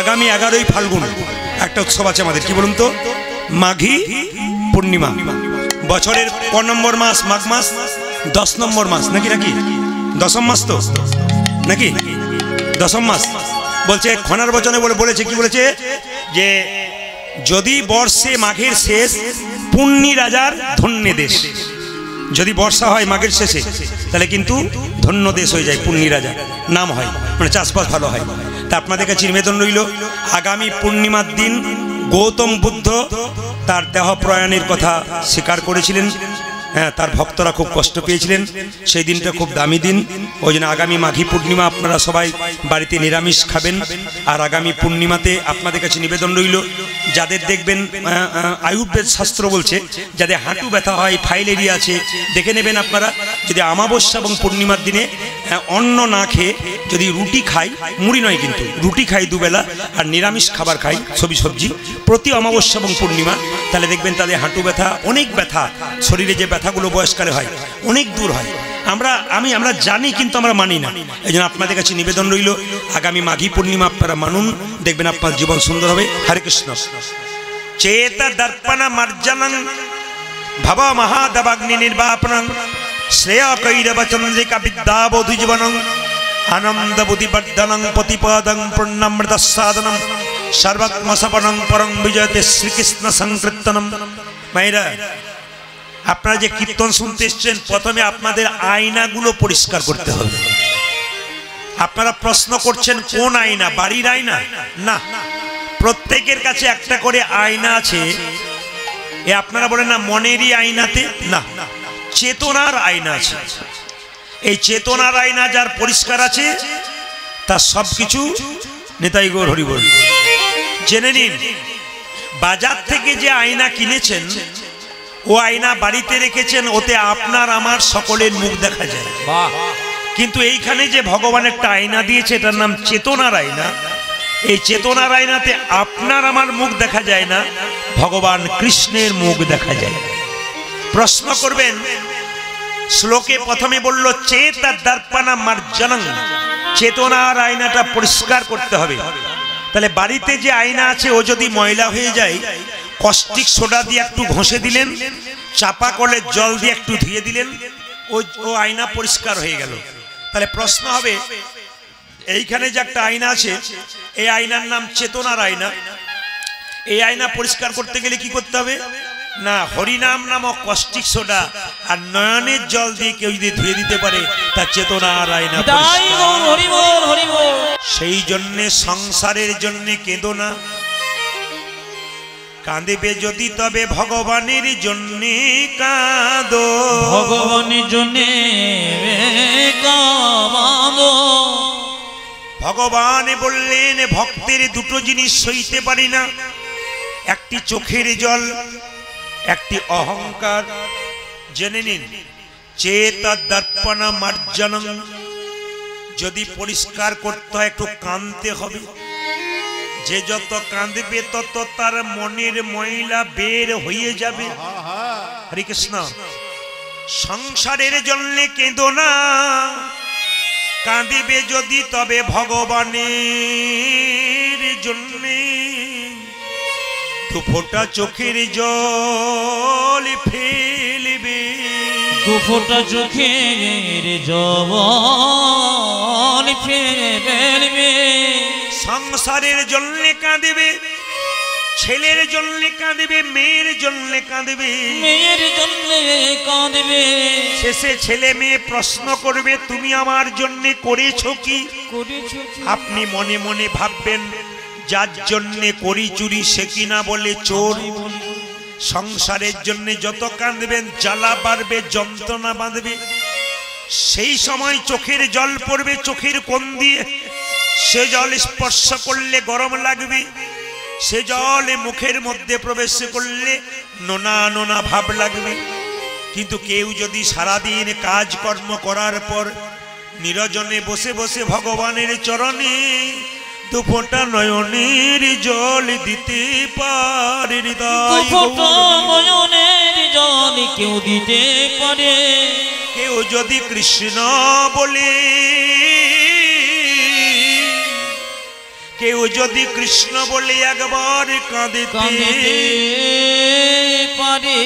আগামী 11ই ফাল্গুন একটা উৎসব আছে আমাদের, কি বলুন তো, মাঘী পূর্ণিমা। বছরের ক নম্বর মাস? মাঘ মাস 10 নম্বর মাস নাকি, নাকি দশম মাস তো নাকি, দশম মাস। বলছে খনার বচনে বলেছে, কি বলেছে, যে যদি বর্ষে মাঘের শেষ, পুণ্যি রাজার ধন্য দেশ। যদি বর্ষা হয় মাঘের শেষে, তাহলে কিন্তু ধন্য দেশ হয়ে যায়, পুণ্যি রাজা নাম হয়, মানে চাষবাস ভালো হয়। তা আপনাদের কাছে নিবেদন রইল, আগামী পূর্ণিমার দিন গৌতম বুদ্ধ তার দেহ প্রয়াণের কথা স্বীকার করেছিলেন। হ্যাঁ, তার ভক্তরা খুব কষ্ট পেয়েছিলেন, সেই দিনটা খুব দামি দিন। ওই জন্য আগামী মাঘী পূর্ণিমা আপনারা সবাই বাড়িতে নিরামিষ খাবেন। আর আগামী পূর্ণিমাতে আপনাদের কাছে নিবেদন রইল, যাদের দেখবেন আয়ুর্বেদ শাস্ত্র বলছে যাদের হাঁটু ব্যথা হয়, ফাইলেরিয়া আছে, দেখে নেবেন আপনারা। যদি অমাবস্যা এবং পূর্ণিমার দিনে অন্ন না খেয়ে যদি রুটি খাই, মুড়ি নয় কিন্তু, রুটি খাই দুবেলা, আর নিরামিষ খাবার খাই, সবজি প্রতি অমাবস্যা এবং পূর্ণিমা, তাহলে দেখবেন তাদের হাঁটু ব্যথা, অনেক ব্যথা, শরীরে যে ব্যথাগুলো বয়সকালে হয় অনেক দূর হয়। আমরা জানি কিন্তু আমরা মানি না। এই জন্য আপনাদের কাছে নিবেদন রইল, আগামী মাঘী পূর্ণিমা আপনারা মানুন, দেখবেন আপনার জীবন সুন্দর হবে। হরে কৃষ্ণ। চেত দর্পণ মার্জনং ভব মহাদবাগ্নি নির্বাপনং শ্রেয় কৈরব চন্দ্রিকা বিদ্যাবোধি জীবনং আনন্দ বুদ্ধিবর্ধনং প্রতিপদং পূর্ণামৃত সাধনম সর্বাত্মসপনং পরং বিজয়তে শ্রীকৃষ্ণ সংকীর্তনম। মায়েরা, আপনারা যে কীর্তন শুনতে এসছেন, প্রথমে আপনাদের আয়নাগুলো পরিষ্কার করতে হবে। আপনারা প্রশ্ন করছেন কোন আয়না? বাড়ির আয়না না, প্রত্যেকের কাছে একটা করে আয়না আছে। এ আপনারা বলেন না মনেরই আয়নাতে, না, চেতনার আয়না আছে। এই চেতনার আয়না যার পরিষ্কার আছে, তার সবকিছু নিতাই গৌর হরি বল। জেনে নিন, বাজার থেকে যে আয়না কিনেছেন, ও আয়না বাড়িতে রেখেছেন, ওতে আপনার আমার সকলের মুখ দেখা যায়। কিন্তু এইখানে যে ভগবান একটা আয়না দিয়েছে, এটার নাম চেতনার আয়না। এই চেতনার আয়নাতে আপনার আমার মুখ দেখা যায় না, ভগবান কৃষ্ণের মুখ দেখা যায়। প্রশ্ন করবেন, শ্লোকে প্রথমে বলল চেত দর্পণ মার্জনং, চেতনার আয়নাটা পরিষ্কার করতে হবে। তাহলে বাড়িতে যে আয়না আছে, ও যদি ময়লা হয়ে যায়, কস্টিক সোডা দিয়ে একটু ঘষে দিলেন, চাপা কলের জল দিয়ে একটু ধুয়ে দিলেন, ও আয়না পরিষ্কার হয়ে গেল। তাহলে প্রশ্ন হবে, এইখানে যে একটা আয়না আছে, এই আয়নার নাম চেতনার আয়না। এই আয়না পরিষ্কার করতে গেলে কি করতে হবে? না, হরিনাম নামক কস্টিক সোডা আর নয়নের জল দিয়ে কেউ যদি ধুয়ে দিতে পারে, তা চেতনার আয়না পরিষ্কার। সেই জন্যে সংসারের জন্যে কেঁদো না, কাঁদিবে যদি তবে ভগবানের জন্যে কাঁদো, ভগবানের জন্যে কাঁদো। ভগবান বললেন, ভক্তের দুটো জিনিস সইতে পারি না, একটি চোখের জল, একটি অহংকার। জেনে নিন, চেত দর্পণ মার্জনং, যদি পরিষ্কার করতে হয় একটু কাঁদতে হবে। যে যত কাঁদবে তত তার মনের ময়লা বের হয়ে যাবে। হরে কৃষ্ণ। সংসারের জন্য কেঁদো না, কাঁদিবে যদি তবে ভগবানের জন্য। দু ফোঁটা চোখের জল ফেলবে, দু ফোঁটা চোখের জল ফেলবে। সংসারের জন্য কাঁদবে, ছেলের জন্য কাঁদবে, মেয়ের জন্য কাঁদবে, মেয়ের জন্য কাঁদবে। শেষে ছেলে মেয়ে প্রশ্ন করবে, তুমি আমার জন্য করেছো কি? আপনি মনে মনে ভাববেন, যার জন্য করি চুরি সে কিনা বলে চোর। সংসারের জন্য যত কাঁদবেন, জ্বালা বাড়বে, যন্ত্রণা বাঁধবে। সেই সময় চোখের জল পড়বে চোখের কোণ দিয়ে, সে জল স্পর্শ করলে গরম লাগবে, সে জল মুখের মধ্যে প্রবেশ করলে নোনা নোনা ভাব লাগবে। কিন্তু কেউ যদি সারাদিন কাজকর্ম করার পর নিরজনে বসে বসে ভগবানের চরণে দু ফোঁটা নয়নের জল দিতে পারে, নয়নের জল কেউ দিতে পারে। কেউ যদি কৃষ্ণ বলে, কেউ যদি কৃষ্ণ বলে একবার কাঁদিতে পারে,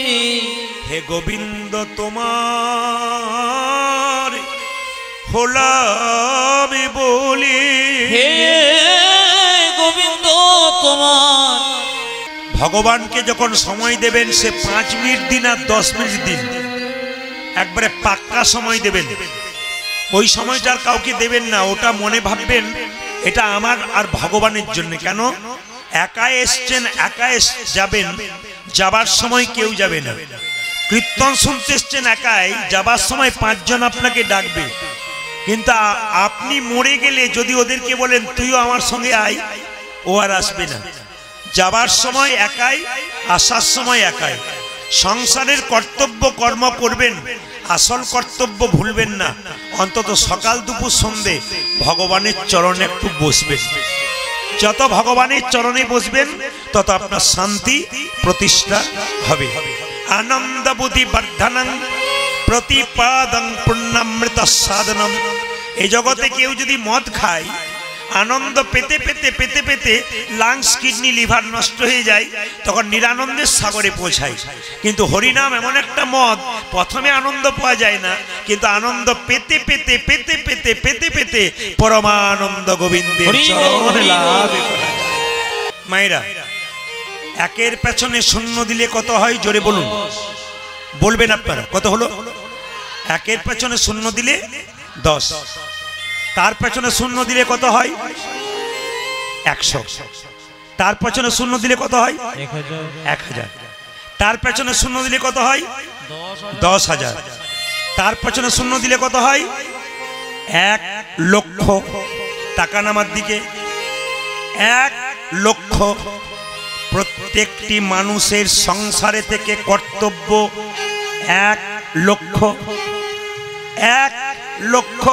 হে গোবিন্দ তোমার হলাম বলে, হে গোবিন্দ তোমার। ভগবানকে যখন সময় দেবেন সে 5 মিনিট দিন আর 10 মিনিট দিন, একবারে পাক্কা সময় দেবেন। ওই সময়টা আর কাউকে দেবেন না, ওটা মনে ভাববেন এটা আমার আর ভগবানের জন্য। কেন? একা এসছেন, একা যাবেন, যাবার সময় কেউ যাবে না। কীর্তন শুনতে এসছেন একাই, যাবার সময় 5 জন আপনাকে ডাকবে, কিন্তু আপনি মরে গেলে যদি ওদেরকে বলেন তুইও আমার সঙ্গে আয়, ও আর আসবে না। যাবার সময় একাই, আসার সময় একাই। সংসারের কর্তব্য কর্ম করবেন, আসল কর্তব্য ভুলবেন না। অন্তত সকাল দুপুর সন্ধে ভগবানের চরণে একটু বসবেন। যত ভগবানের চরণে বসবেন তত আপনার শান্তি প্রতিষ্ঠা হবে। আনন্দ বুদ্ধি বর্ধনং প্রতিপাদং পূর্ণামৃত সাধনম। এই জগতে কেউ যদি মদ খায়, আনন্দ পেতে পেতে পেতে পেতে লাংস, কিডনি, লিভার নষ্ট হয়ে যায়, তখন নিরানন্দের সাগরে পৌঁছায়। কিন্তু হরিনাম এমন একটা মদ, প্রথমে আনন্দ পাওয়া যায় না, কিন্তু আনন্দ পেতে পেতে পেতে পেতে পেতে পেতে পরমানন্দ গোবিন্দের চরণে লাভ করা যায়। মায়েরা, একের পেছনে শূন্য দিলে কত হয় জোরে বলুন, বলবেন আপনারা কত হলো? একের পেছনে শূন্য দিলে 10, তার পেছনে শূন্য দিলে কত হয়? 100, তার পেছনে শূন্য দিলে কত হয়? 1000, তার পেছনে শূন্য দিলে কত হয়? 10,000, তার পেছনে শূন্য দিলে কত হয়? 1 লক্ষ। তাকান আমার দিকে, 1 লক্ষ। প্রত্যেকটি মানুষের সংসারে থেকে কর্তব্য 1 লক্ষ। 1 লক্ষ,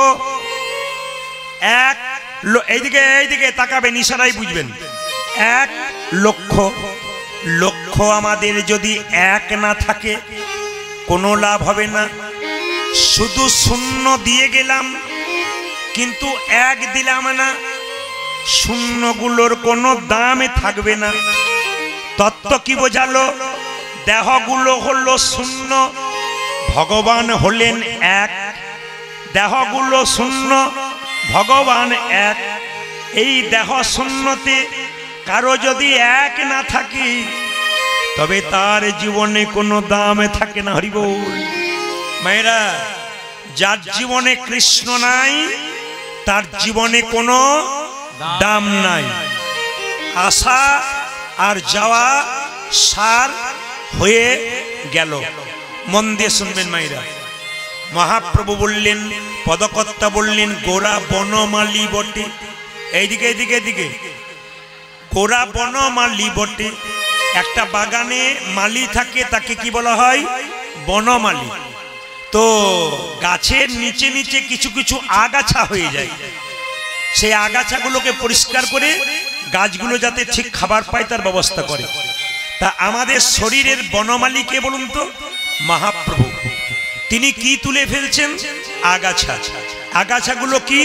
এইদিকে এইদিকে তাকাবেন, ইশারায় বুঝবেন। 1 লক্ষ। লক্ষ আমাদের যদি 1 না থাকে কোনো লাভ হবে না। শুধু শূন্য দিয়ে গেলাম কিন্তু 1 দিলাম না, শূন্যগুলোর কোনো দামে থাকবে না। তত্ত্ব কি বোঝালো? দেহগুলো হলো শূন্য, ভগবান হলেন 1। দেহগুলো শূন্য, ভগবান 1। এই দেহ শূন্যতে কারো যদি 1 না থাকে তবে তার জীবনে কোনো দাম থাকে না। হরি বল। মায়েরা, যার জীবনে কৃষ্ণ নাই তার জীবনে কোনো দাম নাই। আসা আর যাওয়া সার হয়ে গেল। মন দিয়ে শুনবেন মায়েরা। মহাপ্রভু বললেন, পদকর্তা বললেন, গোরা বনমালী বটে। এইদিকে এইদিকে এদিকে, গোরা বনমালী বটে। একটা বাগানে মালি থাকে, তাকে কি বলা হয়? বনমালী। তো গাছের নিচে নিচে কিছু কিছু আগাছা হয়ে যায়, সেই আগাছাগুলোকে পরিষ্কার করে গাছগুলো যাতে ঠিক খাবার পায় তার ব্যবস্থা করে। তা আমাদের শরীরের বনমালী কে বলুন তো? মহাপ্রভু। তিনি কি তুলে ফেলছেন? আগাছা। আগাছাগুলো কি?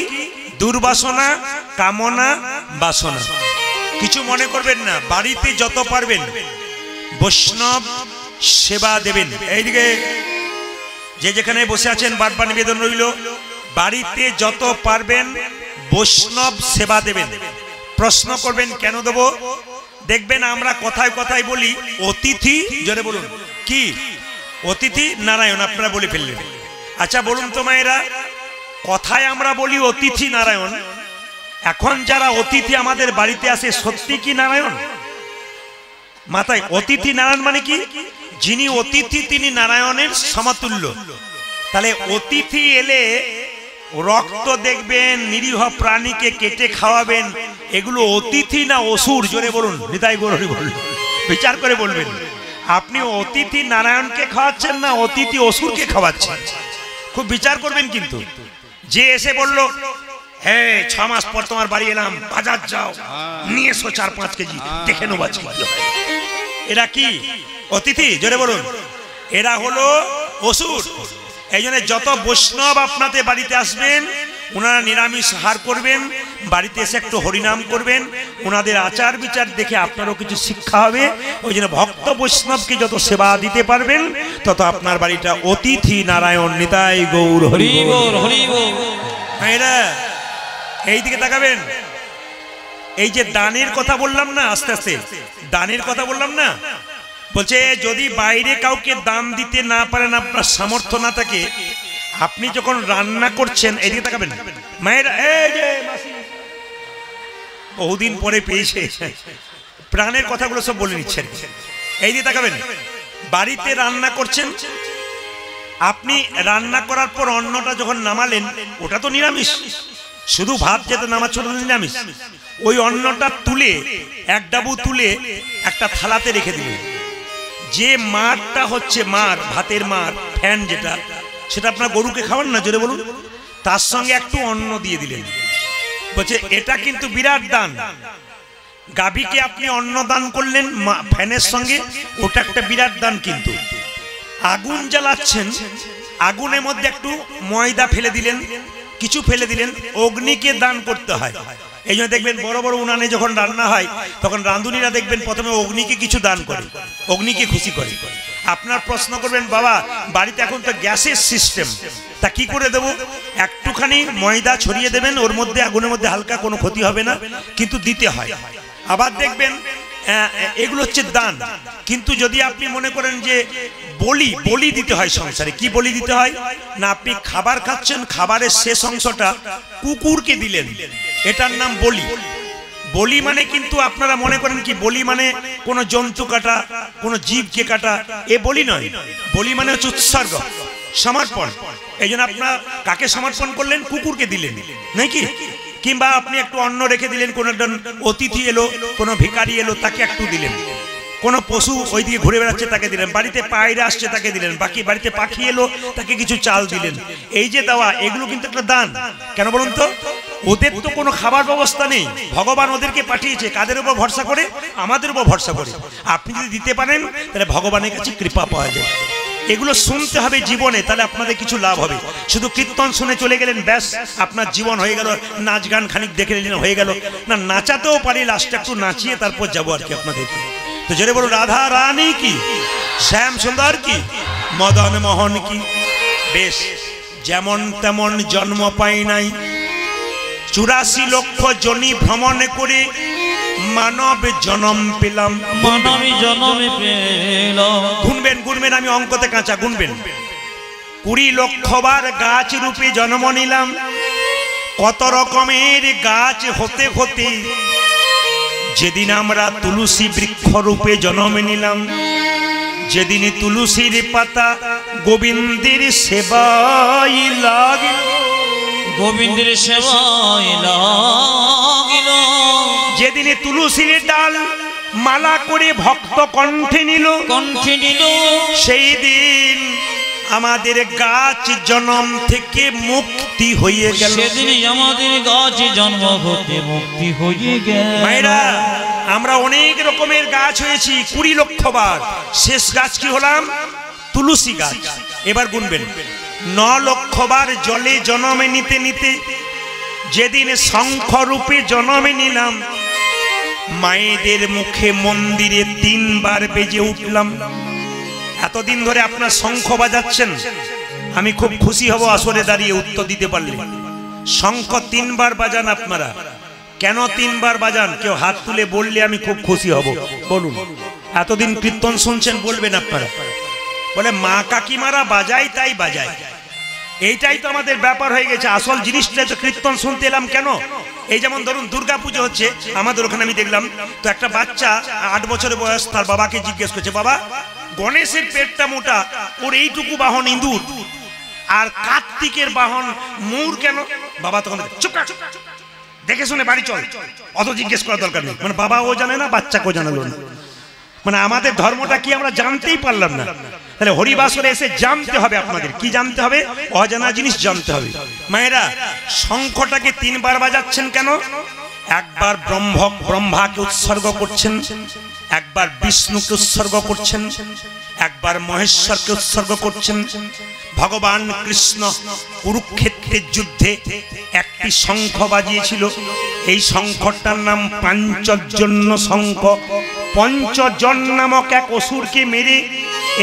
দুর্বাসনা, কামনা, বাসনা। কিছু মনে করবেন না, বাড়িতে যত পারবেন বৈষ্ণব সেবা দেবেন। এইদিকে যে যেখানে বসে আছেন বারবার নিবেদন রইল, বাড়িতে যত পারবেন বৈষ্ণব সেবা দেবেন। প্রশ্ন করবেন কেন দেব? দেখবেন আমরা কথায় কথায় বলি অতিথি, জোরে বলুন কি? অতিথি নারায়ণ, আপনারা বলে ফেললেন। আচ্ছা বলুন তো মায়েরা, কথায় আমরা বলি অতিথি নারায়ণ, এখন যারা অতিথি আমাদের বাড়িতে আসে সত্যি কি নারায়ণ? মাথায় অতিথি নারায়ণ মানে কি? যিনি অতিথি তিনি নারায়ণের সমতুল্য। তাহলে অতিথি এলে রক্ত দেখবেন, নিরীহ প্রাণীকে কেটে খাওয়াবেন, এগুলো অতিথি না অসুর? জোরে বলুন, নিতাই গৌরী বলুন, বিচার করে বলবেন। আপনি অতিথি নারায়ণকে খাওয়াচ্ছেন না অতিথি অসুরকে খাওয়াচ্ছেন? খুব বিচার করবেন। কিন্তু যে এসে বলল, হ্যাঁ 6 মাস পর তোমার বাড়ি এলাম, বাজার যাও, নিয়ে এসো 4-5 কেজি, দেখে নেবো আজকে কি হয়। এরা কি অতিথি? জোরে বলুন, এরা হলো অসুর। এই জন্য যত বৈষ্ণব আপনাদের বাড়িতে আসবেন ওনারা নিরামিষ আহার করবেন, বাড়িতে এসে একটু হরিনাম করবেন, ওনাদের আচার বিচার দেখে আপনারও কিছু শিক্ষা হবে। ওই জন্য ভক্ত বৈষ্ণবকে যত সেবা দিতে পারবেন তত আপনার বাড়িটা অতিথি নারায়ণ নিতাই গৌর হরি হরিবোল হরিবোল। এরা এই দিকে তাকাবেন। এই যে দানের কথা বললাম না, আস্তে আস্তে দানের কথা বললাম না, বলছে যদি বাইরে কাউকে দান দিতে না পারেন, আপনার সামর্থ্য না থাকে, আপনি যখন রান্না করছেন, এদিকে তাকাবেন মায়েরা, এই যে মাসি বহুদিন পরে পেয়েছে, প্রাণের কথাগুলো সব বলে নিচ্ছেন। এই দিকে তাকাবেন, বাড়িতে রান্না করছেন, আপনি রান্না করার পর অন্নটা যখন নামালেন, ওটা তো নিরামিষ, শুধু ভাত যেটা নামাচ্ছ নিরামিষ, ওই অন্নটা তুলে এক ডাবু তুলে একটা থালাতে রেখে দিলেন। যে মারটা হচ্ছে মার, ভাতের মার ফ্যান যেটা, সেটা আপনার গরুকে খাওয়ান না, জোরে বলুন, তার সঙ্গে একটু অন্ন দিয়ে দিলেন। বলছে এটা কিন্তু বিরাট দান। গাভীকে আপনি অন্ন দান করলেন ফ্যানের সঙ্গে, ওটা একটা বিরাট দান। কিন্তু আগুন জ্বালাচ্ছেন, আগুনের মধ্যে একটু ময়দা ফেলে দিলেন, কিছু ফেলে দিলেন, অগ্নিকে দান করতে হয়। এই জন্য দেখবেন বড় বড় উনানে যখন রান্না হয় তখন রাঁধুনিরা দেখবেন প্রথমে অগ্নিকে কিছু দান করে, অগ্নিকে খুশি করে। আপনার প্রশ্ন করবেন, বাবা বাড়িতে এখন তো গ্যাসের সিস্টেম, তা কি করে দেবো? একটুখানি ময়দা ছড়িয়ে দেবেন ওর মধ্যে, আগুনের মধ্যে, হালকা, কোনো ক্ষতি হবে না, কিন্তু দিতে হয়। আবার দেখবেন এগুলো হচ্ছে দান। কিন্তু যদি আপনি মনে করেন যে বলি দিতে হয় সংসারে, কি বলি দিতে হয় না, আপনি খাবার খাচ্ছেন, খাবারের শেষ অংশটা কুকুরকে দিলেন, এটার নাম বলি। বলি মানে কিন্তু আপনারা মনে করেন কি বলি মানে কোনো জন্তু কাটা, কোনো জীবকে কাটা, এ বলি নয়। বলি মানে হচ্ছে উৎসর্গ, সমর্পণ। এই জন্য আপনার কাকে সমর্পণ করলেন? কুকুরকে দিলেন নাকি? কিংবা আপনি একটু অন্ন রেখে দিলেন, কোনো অতিথি এলো, কোনো ভিখারি এলো, তাকে একটু দিলেন, কোনো পশু ওইদিকে ঘুরে বেড়াচ্ছে তাকে দিলেন, বাড়িতে পায়রা আসছে তাকে দিলেন, বাকি বাড়িতে পাখি এলো তাকে কিছু চাল দিলেন। এই যে দেওয়া, এগুলো কিন্তু একটা দান। কেন বলুন তো? ওদের তো কোনো খাবার ব্যবস্থা নেই, ভগবান ওদেরকে পাঠিয়েছে কাদের উপর ভরসা করে? আমাদের উপর ভরসা করে। আপনি যদি দিতে পারেন তাহলে ভগবানের কাছে কৃপা পাওয়া যায়। এগুলো শুনতে হবে জীবনে, তাহলে আপনাদের কিছু লাভ হবে। শুধু কীর্তন শুনে চলে গেলেন, ব্যাস আপনার জীবন হয়ে গেল, নাচ গান খানিক দেখে নিলেন, হয়ে গেল না। নাচাতেও পারি, লাস্টে একটু নাচিয়ে তারপর যাবো আর কি আপনাদের। তো জোরে বলুন, রাধা রানী কি, শ্যাম সুন্দর কি, মদন মোহন কি। বেশ, যেমন তেমন জন্ম পাই নাই, 84 লক্ষ জনি ভ্রমণ করে মানব জন্ম পেলাম। মানব জন্ম পেলাম। গুনবেন, আমি অঙ্কতে কাঁচা, গুনবেন। 20 লক্ষবার গাছ রূপে জন্ম নিলাম, কত রকমের গাছ হতে হতে যেদিন আমরা তুলসী বৃক্ষ রূপে জন্ম নিলাম, যেদিন তুলসীর পাতা গোবিন্দের সেবায় লাগিল, গোবিন্দের সেবায় লাগিল, যেদিন তুলসীর ডাল মালা করে ভক্ত কণ্ঠে নিল, সেই দিন আমাদের গাছ জন্ম থেকে মুক্তি হয়ে গেল। সেদিন আমাদের গাছ জন্ম হতে মুক্তি হয়ে গেল। মায়েরা, আমরা অনেক রকমের গাছ হয়েছি 20 লক্ষ বার, শেষ গাছ কি হলাম? তুলসী গাছ। এবার গুনবেন, 9 লক্ষ বার জলে জন্মে নিতে নিতে যেদিন শঙ্খ রূপে জন্মে নিলাম, মায়েদের মুখে মন্দিরে 3 বার বেজে উঠলাম। এতদিন ধরে আপনার শঙ্খ বাজাচ্ছেন, আমি খুব খুশি হব আসরে দাঁড়িয়ে উত্তর দিতে পারলে। শঙ্খ 3 বার বাজান আপনারা, কেন 3 বার বাজান? কেউ হাত তুলে বললে আমি খুব খুশি হব। বলুন, এতদিন কীর্তন শুনছেন, বলবেন আপনারা। বলে মা কাকিমারা বাজায় তাই বাজায়, এইটাই তো আমাদের ব্যাপার হয়ে গেছে। আসল জিনিসটা তো কীর্তন শুনতে এলাম কেন? এই যেমন ধরুন দুর্গা পুজো হচ্ছে আমাদের ওখানে, আমি দেখলাম তো একটা বাচ্চা 8 বছরের বয়স, তার বাবাকে জিজ্ঞেস করছে, বাবা গণেশের পেটটা মোটা, ওর এইটুকু বাহন ইঁদুর, আর কার্তিকের বাহন মূর কেন? বাবা তখন চুপ কর, দেখে শুনে বাড়ি চল, অত জিজ্ঞেস করার দরকার নেই। মানে বাবা ও জানে না, বাচ্চাকেও জানালো না। মানে আমাদের ধর্মটা কি আমরা জানতেই পারলাম না। তাহলে হরিবাসরে এসে জানতে হবে, আপনাদের কি জানতে হবে? অজানা জিনিস জানতে হবে। মায়েরা, শঙ্খটাকে 3 বার বাজাচ্ছেন কেন? একবার ব্রহ্মাকে উৎসর্গ করছেন, একবার বিষ্ণুকে উৎসর্গ করছেন, একবার মহেশ্বরকে উৎসর্গ করছেন। ভগবান কৃষ্ণ কুরুক্ষেত্রের যুদ্ধে একটি শঙ্খ বাজিয়েছিল। এই শঙ্খটার নাম পাঞ্চজন্য শঙ্খ। পঞ্চজন নামক এক অসুরকে মেরে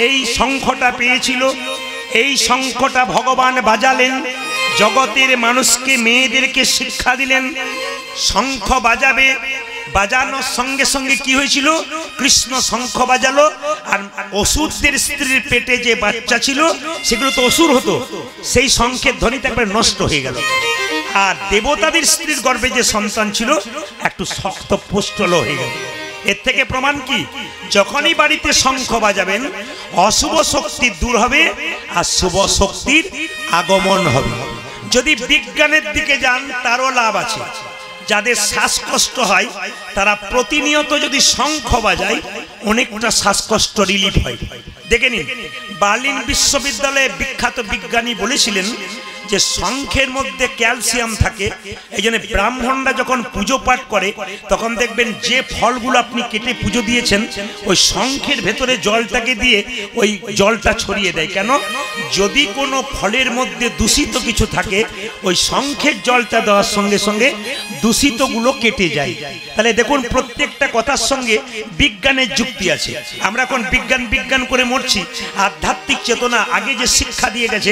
এই শঙ্খটা পেয়েছিল। এই শঙ্খটা ভগবান বাজালেন, জগতের মানুষকে মেয়েদেরকে শিক্ষা দিলেন শঙ্খ বাজাবে। বাজানোর সঙ্গে সঙ্গে কি হয়েছিল? কৃষ্ণ শঙ্খ বাজালো, আর অসুরদের স্ত্রীর পেটে যে বাচ্চা ছিল সেগুলো তো অসুর হতো, সেই শঙ্খের ধ্বনিতে একবার নষ্ট হয়ে গেল। আর দেবতাদের স্ত্রীর গর্ভে যে সন্তান ছিল একটু শক্ত পুষ্টল হয়ে গেল। এর থেকে প্রমাণ কি? যখনই বাড়িতে শঙ্খ বাজাবেন অশুভ শক্তি দূর হবে আর শুভ শক্তির আগমন হবে। যদি বিজ্ঞানের দিকে যান তারও লাভ আছে। যাদের শ্বাসকষ্ট হয় তারা প্রতিনিয়ত যদি শঙ্খ বাজায় অনেকটা শ্বাসকষ্ট রিলিফ হয়। দেখে নিন, বার্লিন বিশ্ববিদ্যালয়ে বিখ্যাত বিজ্ঞানী বলেছিলেন যে শঙ্খের মধ্যে ক্যালসিয়াম থাকে। এই জন্য ব্রাহ্মণরা যখন পুজো পাঠ করে তখন দেখবেন যে ফলগুলো আপনি কেটে পুজো দিয়েছেন ওই শঙ্খের ভেতরে জলটাকে দিয়ে ওই জলটা ছড়িয়ে দেয়। কেন? যদি কোনো ফলের মধ্যে দূষিত কিছু থাকে ওই শঙ্খের জলটা দেওয়ার সঙ্গে সঙ্গে দূষিতগুলো কেটে যায়। তাহলে দেখুন, প্রত্যেকটা কথার সঙ্গে বিজ্ঞানের যুক্তি আছে। আমরা এখন বিজ্ঞান বিজ্ঞান করে মরছি। আধ্যাত্মিক চেতনা আগে যে শিক্ষা দিয়ে গেছে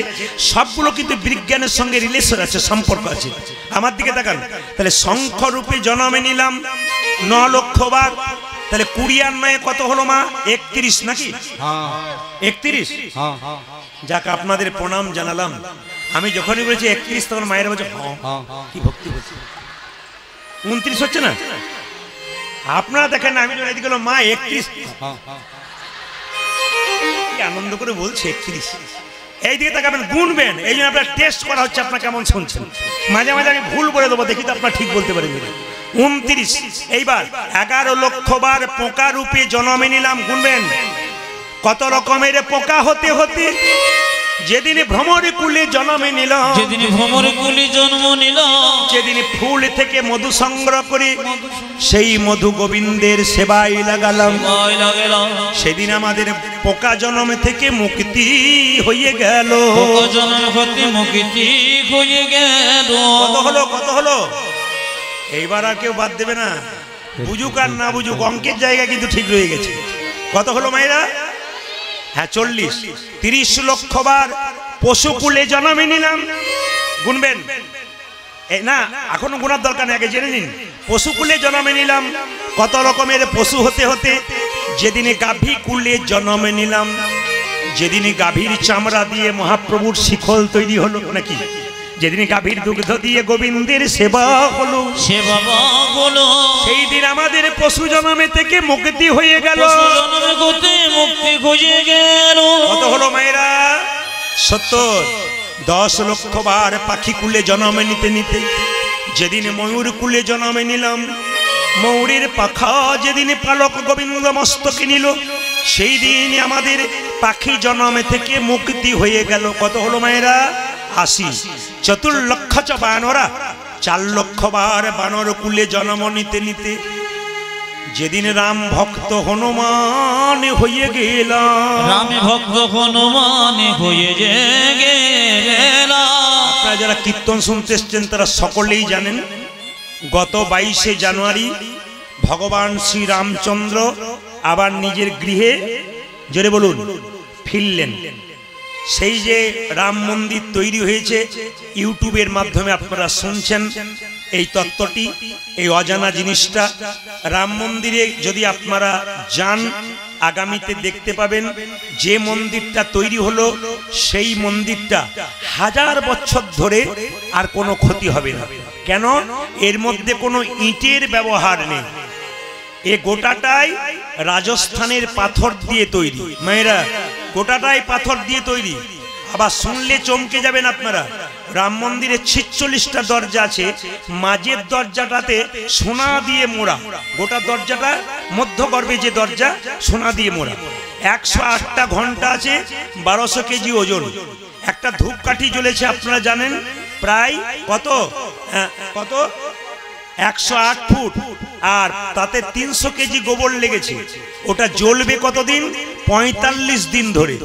সবগুলো কিন্তু বিজ্ঞানের সঙ্গে রিলেশন আছে, সম্পর্ক আছে। আমার দিকে তাকান। তাহলে শঙ্খ রূপে জন্মে নিলাম 9 লক্ষ বার। তাহলে 20 আর 9 কত হলো মা? 31 নাকি? 31। যাক, আপনাদের প্রণাম জানালাম। আমি যখনই বলেছি 31 তখন মায়ের বলছে কি ভক্তি হচ্ছে। 29 হচ্ছে না? আপনারা দেখেন, আমি যখন এদিকে মা 31 আনন্দ করে বলছে 31। এই দিকে তাকাবেন, গুনবেন। এই জন্য আপনার টেস্ট করা হচ্ছে আপনার কেমন শুনছেন। মাঝে মাঝে আমি ভুল বলে দেবো, দেখি তো আপনার ঠিক বলতে পারেন। 29। এইবার 11 লক্ষ বার পোকা রূপে জন্মে নিলাম। গুনবেন কত রকমের পোকা হতে হতে যেদিন ভ্রমর কুলে জন্মে নিলাম, যেদিন ভ্রমর কুলে জন্ম নিলাম, যেদিন ফুল থেকে মধু সংগ্রহ করে সেই মধু গোবিন্দের সেবায় লাগালাম, সেদিন আমাদের পোকা জন্ম থেকে মুক্তি হয়ে গেল। পোকা জন্ম হতে মুক্তি হয়ে গেল। কত হলো? কত হলো? এইবার আর কেউ বাদ দেবে না, বুঝুক আর না বুঝুক, অঙ্কের জায়গা কিন্তু ঠিক রয়ে গেছে। কত হলো মায়েরা? হ্যাঁ 40। 30 লক্ষ বার পশুকুলে জন্মে নিলাম। গুনবেন না, এখনো গুনার দরকার নেই, আগে জেনে নিন। পশুকুলে জন্মে নিলাম, কত রকমের পশু হতে হতে যেদিনে গাভী কুলে জন্মে নিলাম, যেদিনে গাভীর চামড়া দিয়ে মহাপ্রভুর শিখল তৈরি হলো নাকি, যেদিন গাভীর দুগ্ধ দিয়ে গোবিন্দের সেবা হলো, সেবা হলো, সেই দিন আমাদের পশু জন্মে থেকে মুক্তি হয়ে গেল। মুক্তি হয়ে গেল। কত হলো মায়েরা? 70। 10 লক্ষ বার পাখি কুলে জন্মে নিতে নিতে যেদিন ময়ূর কুলে জন্মে নিলাম, ময়ূরের পাখা যেদিন পালক গোবিন্দ মস্তকে নিল, সেই দিন আমাদের পাখি জন্মে থেকে মুক্তি হয়ে গেল। কত হলো মায়েরা? 80। 4 লক্ষ বানরা 4 লক্ষ বার বানর কুলে জন্ম নিতে নিতে যেদিন রাম ভক্ত হনুমান হয়ে গেলাম, রাম ভক্ত হনুমান হয়ে গেলাম। আপনারা যারা কীর্তন শুনতে এসছেন তারা সকলেই জানেন, গত 22শে জানুয়ারি ভগবান শ্রী রামচন্দ্র আবার নিজের গৃহে, জোরে বলুন, ফিরলেন। সেই যে রাম মন্দির তৈরি হয়েছে, ইউটিউবের মাধ্যমে আপনারা শুনছেন এই তত্ত্বটি, এই অজানা জিনিসটা। রাম মন্দিরে যদি আপনারা যান আগামীতে দেখতে পাবেন যে মন্দিরটা তৈরি হলো সেই মন্দিরটা 1000 বছর ধরে আর কোনো ক্ষতি হবে না। কেন? এর মধ্যে কোনো ইটের ব্যবহার নেই। এ গোটাটাই রাজস্থানের পাথর দিয়ে তৈরি। মায়েরা, গোটাটাই পাথর দিয়ে তৈরি। আবার শুনলে চমকে যাবেন আপনারা, রাম মন্দিরে 46টা দরজা আছে, মাঝের দরজাটাতে সোনা দিয়ে মোড়া, গোটা দরজাটা মধ্যগর্ভে যে দরজা সোনা দিয়ে মোড়া। 108টা ঘন্টা আছে, 1200 কেজি ওজন। একটা ধূপকাঠি জ্বলেছে আপনারা জানেন প্রায় কত? কত? 108 ফুট, আর তাতে 300 কেজি গোবর লেগেছে। ওটা জ্বলবে কতদিন? 45 দিন ধরে।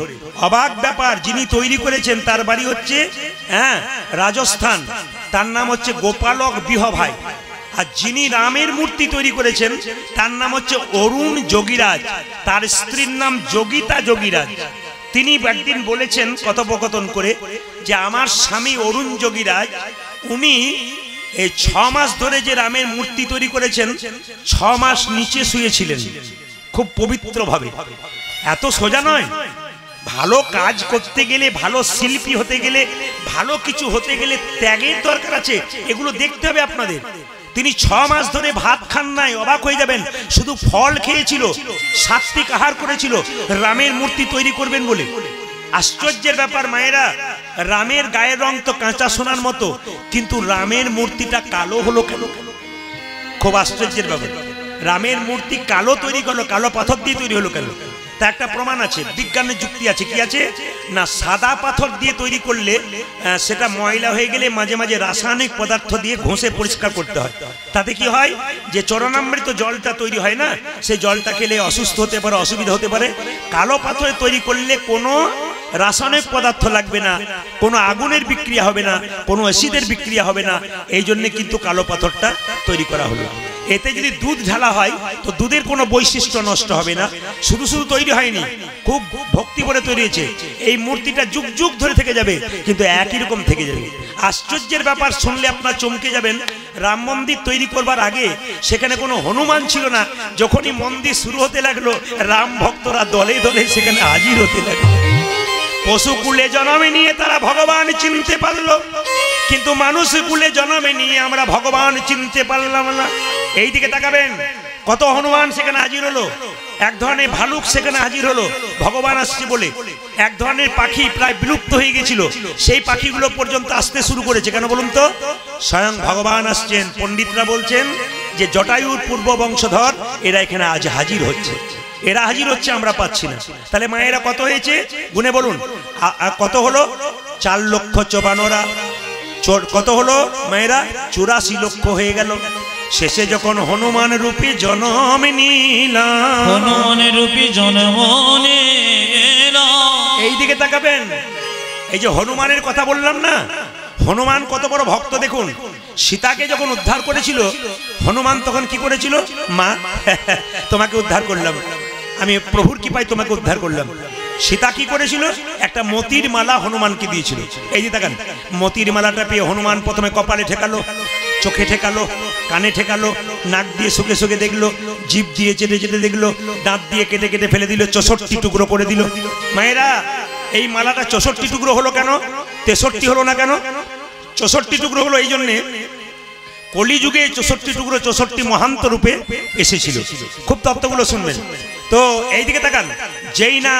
অবাক ব্যাপার, যিনি তৈরি করেছেন তার বাড়ি হচ্ছে রাজস্থান, তার নাম হচ্ছে গোপালক বিহভাই। আর যিনি রামের মূর্তি তৈরি করেছেন তার নাম হচ্ছে অরুণ যোগীরাজ, তার স্ত্রীর নাম যোগিতা যোগীরাজ। তিনি একদিন বলেছেন কথোপকথন করে যে আমার স্বামী অরুণ যোগীরাজ উনি এই 6 মাস ধরে যে রামের মূর্তি তৈরি করেছেন 6 মাস নিচে শুয়েছিলেন খুব পবিত্রভাবে। এত সোজা নয়, ভালো কাজ করতে গেলে, ভালো শিল্পী হতে গেলে, ভালো কিছু হতে গেলে ত্যাগের দরকার আছে, এগুলো দেখতে হবে আপনাদের। তিনি 6 মাস ধরে ভাত খান নাই, অবাক হয়ে যাবেন, শুধু ফল খেয়েছিল, সাত্বিক আহার করেছিল রামের মূর্তি তৈরি করবেন বলে। আশ্চর্যের ব্যাপার মায়েরা, রামের গায়ের রং তো কাঁচা সোনার মতো, কিন্তু রামের মূর্তিটা কালো হলো কেন? খুব আশ্চর্যের ব্যাপার, রামের মূর্তি কালো তৈরি করলো, কালো পাথর দিয়ে তৈরি হলো কেন? তা একটা প্রমাণ আছে, বিজ্ঞানের যুক্তি আছে। কি আছে না, সাদা পাথর দিয়ে তৈরি করলে সেটা ময়লা হয়ে গেলে মাঝে মাঝে রাসায়নিক পদার্থ দিয়ে ঘষে পরিষ্কার করতে হয়। তাতে কি হয় যে চরণামৃত জলটা তৈরি হয় না, সেই জলটা খেলে অসুস্থ হতে পারে, অসুবিধা হতে পারে। কালো পাথরে তৈরি করলে কোনো রাসায়নিক পদার্থ লাগবে না, কোনো আগুনের বিক্রিয়া হবে না, কোনো অ্যাসিডের বিক্রিয়া হবে না, এই জন্য কিন্তু কালো পাথরটা তৈরি করা হলো। এতে যদি দুধ ঢালা হয় তো দুধের কোনো বৈশিষ্ট্য নষ্ট হবে না। শুধু শুধু তৈরি হয়নি, খুব ভক্তি করে তৈরি হয়েছে। এই মূর্তিটা যুগ যুগ ধরে থেকে যাবে, কিন্তু একই রকম থেকে যাবে। আশ্চর্যের ব্যাপার, শুনলে আপনার চমকে যাবেন। রাম মন্দির তৈরি করবার আগে সেখানে কোনো হনুমান ছিল না। যখনই মন্দির শুরু হতে লাগলো, রাম ভক্তরা দলে দলে সেখানে হাজির হতে লাগলো। পশু কুলে জন্মে নিয়ে তারা ভগবান চিনতে পারলো, কিন্তু মানুষ কুলে জন্মে নিয়ে আমরা ভগবান চিনতে পারলাম না। এই দিকে তাকাবেন, কত হনুমান সেখানে হাজির হলো, এক ধরনের ভালুক সেখানে হাজির হলো ভগবান আসছে বলে। এক ধরনের পাখি প্রায় বিলুপ্ত হয়ে গেছিল, সেই পাখিগুলো পর্যন্ত আসতে শুরু করেছে। কেন বলুন তো? স্বয়ং ভগবান আসছেন। পণ্ডিতরা বলছেন যে জটায়ুর পূর্ব বংশধর এরা এখানে আজ হাজির হচ্ছে, এরা হাজির হচ্ছে, আমরা পাচ্ছি না। তাহলে মায়েরা কত হয়েছে গুনে বলুন, কত হলো? 4,54,000। কত হলো মায়েরা? 84 লক্ষ হয়ে গেল। শেষে যখন হনুমান রূপী জন্ম নিলাম, হনুমান রূপী জন্ম নিলাম। এই দিকে তাকাবেন, এই যে হনুমানের কথা বললাম না, হনুমান কত বড় ভক্ত দেখুন। সীতাকে যখন উদ্ধার করেছিল হনুমান, তখন কি করেছিল? মা তোমাকে উদ্ধার করলাম, আমি প্রভুর কৃপায় তোমাকে উদ্ধার করলাম। সীতা কি করেছিল? একটা মতির মালা হনুমানকে দিয়েছিল। এই যে দেখেন, মতির মালাটা পেয়ে হনুমান প্রথমে কপালে ঠেকালো, চোখে ঠেকালো, কানে ঠেকালো, নাক দিয়ে শুকে শুকে দেখলো, জিভ দিয়ে চেটে চেটে দেখলো, দাঁত দিয়ে কেটে কেটে ফেলে দিল, 64 টুকরো করে দিল। মায়েরা, এই মালাটা 64 টুকরো হলো কেন? 63 হলো না কেন? 64 টুকরো হলো এই জন্যে, কলিযুগে 64 টুকরো 64 মহান্ত রূপে এসেছিল। খুব তত্ত্বগুলো শুনবেন তো। এইদিকে তাকান, যেই না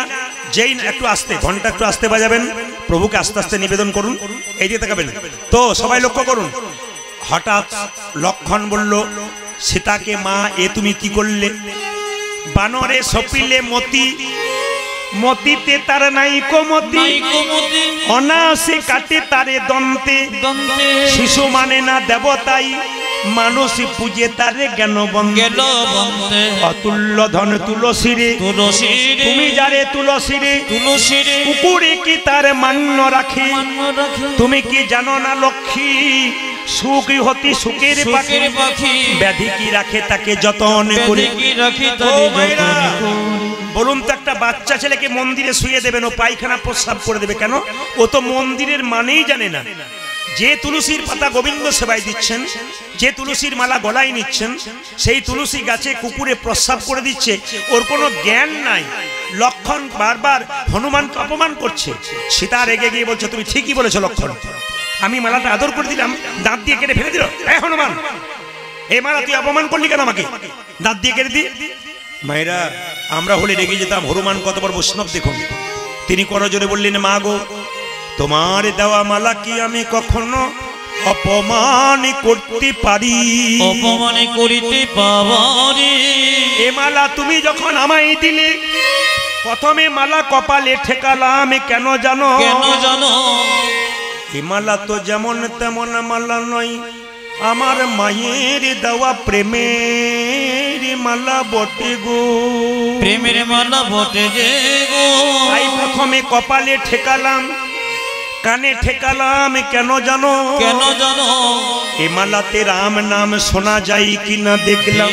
একটু আস্তে, ঘন্টা একটু আস্তে বাজাবেন, প্রভুকে আস্তে আস্তে নিবেদন করুন। এইদিকে তাকাবেন তো, সবাই লক্ষ্য করুন। হঠাৎ লক্ষণ বলল সীতাকে, মা এ তুমি কি করলে? বানরে সপিলে মতি, মতিতে তার নাই কোমতি, অনাসে কাটে তারে দন্তে, শিশু মানে না দেবতাই, মানুষ পূজে তারে জ্ঞান বন্ধে। অতুল্য ধন তুলসীরে, তুমি যারে তুলসীরে, কুকুরে কি তার মান্য রাখে? তুমি কি জানো না লক্ষ্মী, সুখ হতি সুখের পাখি, ব্যাধি কি রাখে তাকে যতন করে। বলুন তো, একটা বাচ্চা ছেলেকে মন্দিরে শুয়ে দেবেন, ও পায়খানা প্রস্রাব করে দেবে কেন? ও তো মন্দিরের মানেই জানে না। যে তুলসীর পাতা গোবিন্দ সেবায় দিচ্ছেন, যে তুলসীর মালা গলায় নিচ্ছেন, সেই তুলসী গাছে কুকুরে প্রস্রাব করে দিচ্ছে, ওর কোনো জ্ঞান নাই। লক্ষণ বারবার হনুমানকে অপমান করছে। সীতা রেগে গিয়ে বলছে, তুমি ঠিকই বলেছো লক্ষণ, আমি মালাটা আদর করে দিলাম, দাঁত দিয়ে কেটে ফেলে দিল। এই হনুমান, এই মালা তুই অপমান করলি কেন আমাকে? দাঁত দিয়ে কেটে দি। মায়েরা, আমরা হলে রেগে যেতাম। হনুমান কত বড় বৈষ্ণব দেখুন। তিনি করজোরে বললেন, মা গো, তোমার দেওয়া মালা কি আমি কখনো অপমান করতে পারি? অপমান করিতে পারি? এ মালা তুমি যখন আমায় দিলে, প্রথমে মালা কপালে ঠেকালাম কেন জানো? কেন জানো? এ মালা তো যেমন তেমন মালা নয়, আমার মায়ের দেওয়া প্রেমের মালা বটে গো, প্রেমের মালা বটে যে গো। তাই প্রথমে কপালে ঠেকালাম, কানে ঠেকালাম, কেন জানো? কেন জানো? এ মালাতে রাম নাম শোনা যায় কিনা দেখলাম।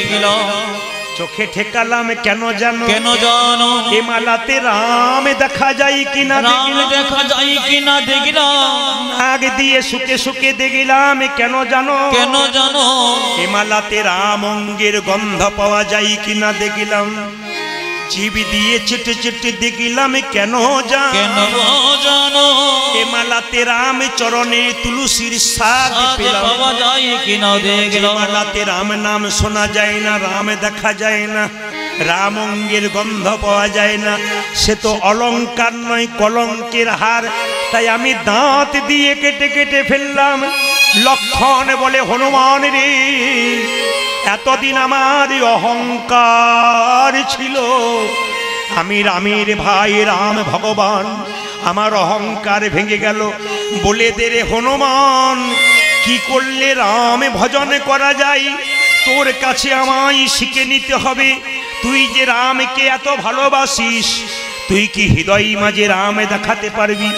চোখে ঠেকালাম, কেন জানো? কেন জানো? এ মালাতে রাম দেখা যায় কিনা রাম দেখা যায় কিনা দেখলাম। নাগ দিয়ে শুকে শুকে দেখলাম, কেন জানো? কেন জানো? এ মালাতে রাম অঙ্গের গন্ধ পাওয়া যায় কিনা দেখলাম। জীব দিয়ে চেটে চেটে দেখলাম, কেন কেন জানো? এ মালাতে রাম চরণে তুলসীর স্বাদ পেলাম। পাওয়া যায় কিনা দেখলাম। মালাতে রাম নাম শোনা যায় না, রাম দেখা যায় না, রাম অঙ্গের গন্ধ পাওয়া যায় না, সে তো অলংকার নয় কলঙ্কের হার। তাই আমি দাঁত দিয়ে কেটে কেটে ফেললাম। লক্ষণ বলে, হনুমান রে, এতদিন আমার অহংকার ছিল, আমি রামের ভাই রাম ভগবান, আমার অহংকার ভেঙে গেল। বলে দে রে হনুমান, কি করলে রাম ভজন করা যায়? তোর কাছে আমায় শিখে নিতে হবে। তুই যে রামকে এত ভালোবাসিস, তুই কি হৃদয় মাঝে রাম দেখাতে পারবি?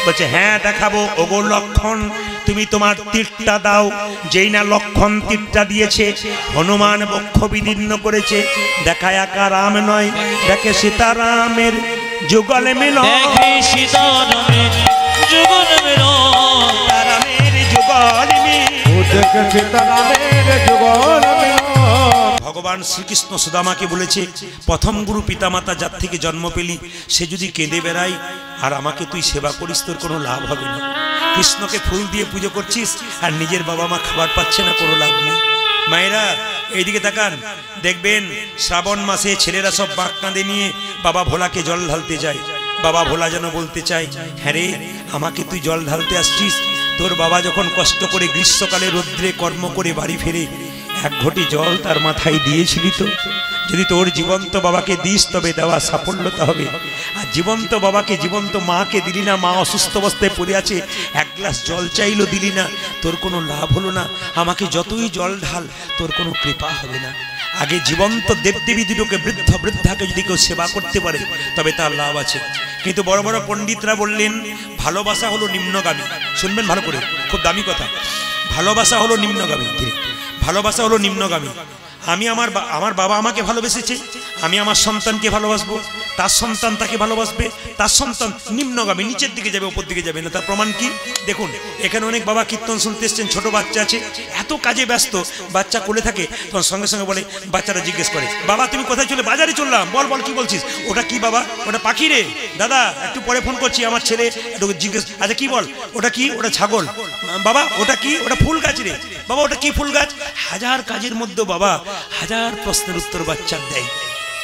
বলছে, হ্যাঁ দেখাবো। ওগো লক্ষণ, তুমি তোমার তীরটা দাও। যেই না লক্ষণ তীরটা দিয়েছে, হনুমান বক্ষ বিদীর্ণ করেছে। দেখা একা রাম নয়, দেখে সীতারামের যুগল মিলন, দেখে সীতারামের যুগল মিলন, রামের যুগল মিলন। ভগবান শ্রীকৃষ্ণ সুদামাকে বলেছে, প্রথম গুরু পিতামাতা যার থেকে জন্ম পেলি, সে যদি কেঁদে বেড়ায় আর আমাকে তুই সেবা করিস, তোর কোনো লাভ হবে না। কৃষ্ণকে ফুল দিয়ে পুজো করছিস আর নিজের বাবা মা খাবার পাচ্ছে না, কোনো লাভ নেই। মায়েরা এইদিকে তাকান, দেখবেন শ্রাবণ মাসে ছেলেরা সব বাঁক কাঁধে নিয়ে বাবা ভোলাকে জল ঢালতে যায়। বাবা ভোলা যেন বলতে চায়, হ্যাঁ রে, আমাকে তুই জল ঢালতে আসছিস। তোর বাবা যখন কষ্ট করে গ্রীষ্মকালে রৌদ্রে কর্ম করে বাড়ি ফেরে, এক ঘটি জল তার মাথায় দিয়েছিলি তো? যদি তোর জীবন্ত বাবাকে দিস, তবে দেওয়া সাফল্যতা হবে। আর জীবন্ত বাবাকে, জীবন্ত মাকে দিলি না, মা অসুস্থ অবস্থায় পড়ে আছে, এক গ্লাস জল চাইলো দিলি না, তোর কোনো লাভ হলো না। আমাকে যতই জল ঢাল, তোর কোনো কৃপা হবে না। আগে জীবন্ত দেবদেবী দুটোকে, বৃদ্ধ বৃদ্ধাকে যদি কেউ সেবা করতে পারে, তবে তার লাভ আছে। কিন্তু বড় বড় পণ্ডিতরা বললেন, ভালোবাসা হলো নিম্নগামী। শুনবেন ভালো করে, খুব দামি কথা। ভালোবাসা হলো নিম্নগামী, ভালোবাসা হলো নিম্নগামী। আমি আমার বাবা আমাকে ভালোবেসেছে, আমি আমার সন্তানকে ভালোবাসবো, তার সন্তান তাকে ভালোবাসবে, তার সন্তান নিম্নগামী, নিচের দিকে যাবে, উপর দিকে যাবে না। তার প্রমাণ কি? দেখুন, এখানে অনেক বাবা কীর্তন শুনতে এসছেন, ছোট বাচ্চা আছে, এত কাজে ব্যস্ত, বাচ্চা কোলে থাকে, তখন সঙ্গে সঙ্গে বলে, বাচ্চারা জিজ্ঞেস করে, বাবা তুমি কোথায় চলে? বাজারে চললাম। বল বল কি বলছিস? ওটা কি বাবা? ওটা পাখি রে। দাদা একটু পরে ফোন করছি, আমার ছেলে একটু জিজ্ঞেস। আচ্ছা কি বল? ওটা কি? ওটা ছাগল। বাবা ওটা কি? ওটা ফুল গাছ রে। বাবা ওটা কি ফুল গাছ? হাজার কাজের মধ্যে বাবা হাজার প্রশ্নের উত্তর বাচ্চার দেয়।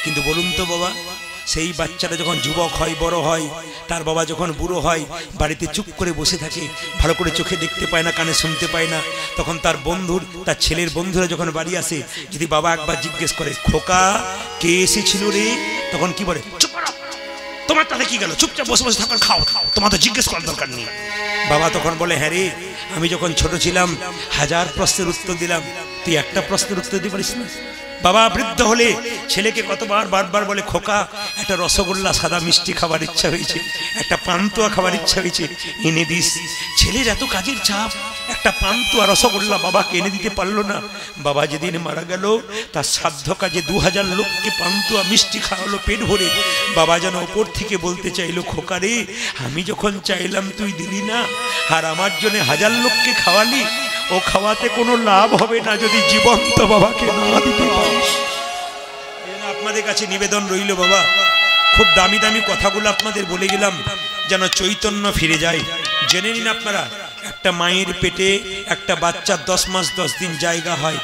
কিন্তু বলুন তো বাবা, সেই বাচ্চাটা যখন যুবক হয়, বড় হয়, তার বাবা যখন বুড়ো হয়, বাড়িতে চুপ করে বসে থাকে, ভালো করে চোখে দেখতে পায় না, কানে শুনতে পায় না, তখন তার বন্ধুর, তার ছেলের বন্ধুরা যখন বাড়ি আসে, যদি বাবা একবার জিজ্ঞেস করে, খোকা কে এসেছিল রে? তখন কি বলে, চুপ করো, তোমার তাতে কি গেল, চুপচাপ বসে বসে থাকার খাও, তোমার তো জিজ্ঞেস করার দরকার নেই। বাবা তখন বলে, হ্যাঁ রে, আমি যখন ছোট ছিলাম হাজার প্রশ্নের উত্তর দিলাম, তুই একটা প্রশ্নের উত্তর দিতে পারিস না। বাবা বৃদ্ধ হলে ছেলেকে কতবার বারবার বলে, খোকা একটা রসগোল্লা সাদা মিষ্টি খাবার ইচ্ছা হয়েছে, একটা পান্তুয়া খাবার ইচ্ছা হয়েছে, এনে দিস। ছেলের এত কাজের চাপ, একটা পান্তুয়া রসগোল্লা বাবাকে এনে দিতে পারলো না। বাবা যেদিন মারা গেল, তার শ্রাদ্ধ কাজে 2000 লোককে পান্তুয়া মিষ্টি খাওয়ালো পেট ভরে। বাবা যেন ওপর থেকে বলতে চাইলো, খোকা রে, আমি যখন চাইলাম তুই দিলি না, আর আমার জন্য 1000 লোককে খাওয়ালি। ও খাওয়াতে কোনো লাভ হবে না যদি জীবন্ত বাবাকে না দিতে পারিস। আপনাদের কাছে নিবেদন রইল বাবা, খুব দামি দামি কথাগুলো আপনাদের বলে গেলাম, যেন চৈতন্য ফিরে যায়। জেনে নিন আপনারা, একটা মায়ের পেটে একটা বাচ্চা 10 মাস 10 দিন জায়গা হয়।